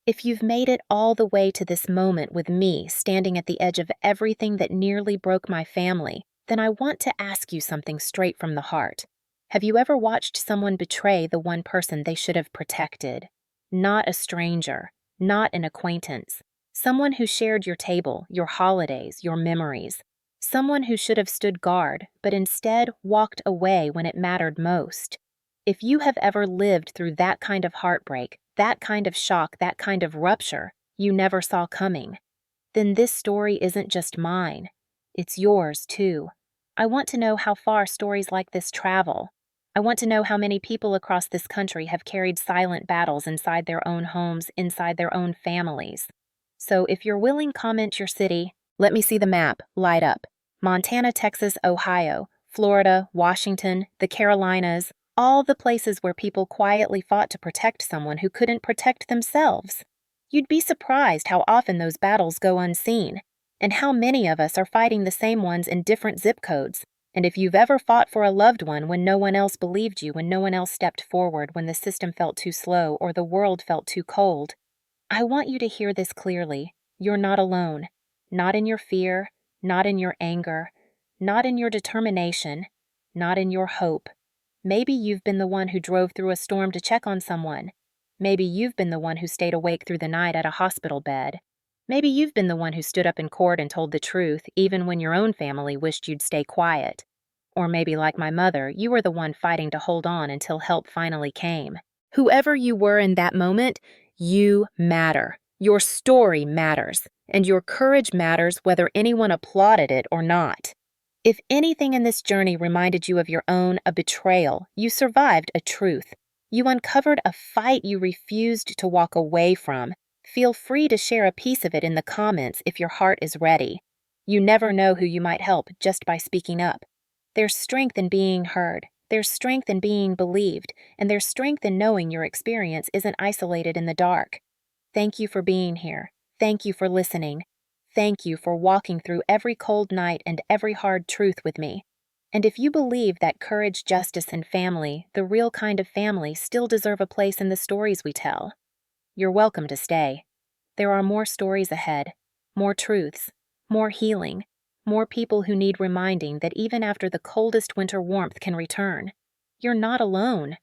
If you've made it all the way to this moment with me standing at the edge of everything that nearly broke my family, then I want to ask you something straight from the heart. Have you ever watched someone betray the one person they should have protected? Not a stranger, not an acquaintance. Someone who shared your table, your holidays, your memories. Someone who should have stood guard, but instead walked away when it mattered most. If you have ever lived through that kind of heartbreak, that kind of shock, that kind of rupture you never saw coming, then this story isn't just mine. It's yours, too. I want to know how far stories like this travel. I want to know how many people across this country have carried silent battles inside their own homes, inside their own families. So if you're willing, comment your city. Let me see the map light up. Montana, Texas, Ohio, Florida, Washington, the Carolinas, all the places where people quietly fought to protect someone who couldn't protect themselves. You'd be surprised how often those battles go unseen, and how many of us are fighting the same ones in different zip codes. And if you've ever fought for a loved one when no one else believed you, when no one else stepped forward, when the system felt too slow or the world felt too cold, I want you to hear this clearly. You're not alone. Not in your fear, not in your anger, not in your determination, not in your hope. Maybe you've been the one who drove through a storm to check on someone. Maybe you've been the one who stayed awake through the night at a hospital bed. Maybe you've been the one who stood up in court and told the truth, even when your own family wished you'd stay quiet. Or maybe, like my mother, you were the one fighting to hold on until help finally came. Whoever you were in that moment, you matter. Your story matters, and your courage matters whether anyone applauded it or not. If anything in this journey reminded you of your own, a betrayal, you survived a truth. You uncovered a fight you refused to walk away from. Feel free to share a piece of it in the comments if your heart is ready. You never know who you might help just by speaking up. There's strength in being heard. There's strength in being believed. And there's strength in knowing your experience isn't isolated in the dark. Thank you for being here. Thank you for listening. Thank you for walking through every cold night and every hard truth with me. And if you believe that courage, justice, and family, the real kind of family, still deserve a place in the stories we tell, you're welcome to stay. There are more stories ahead, more truths, more healing, more people who need reminding that even after the coldest winter warmth can return. You're not alone.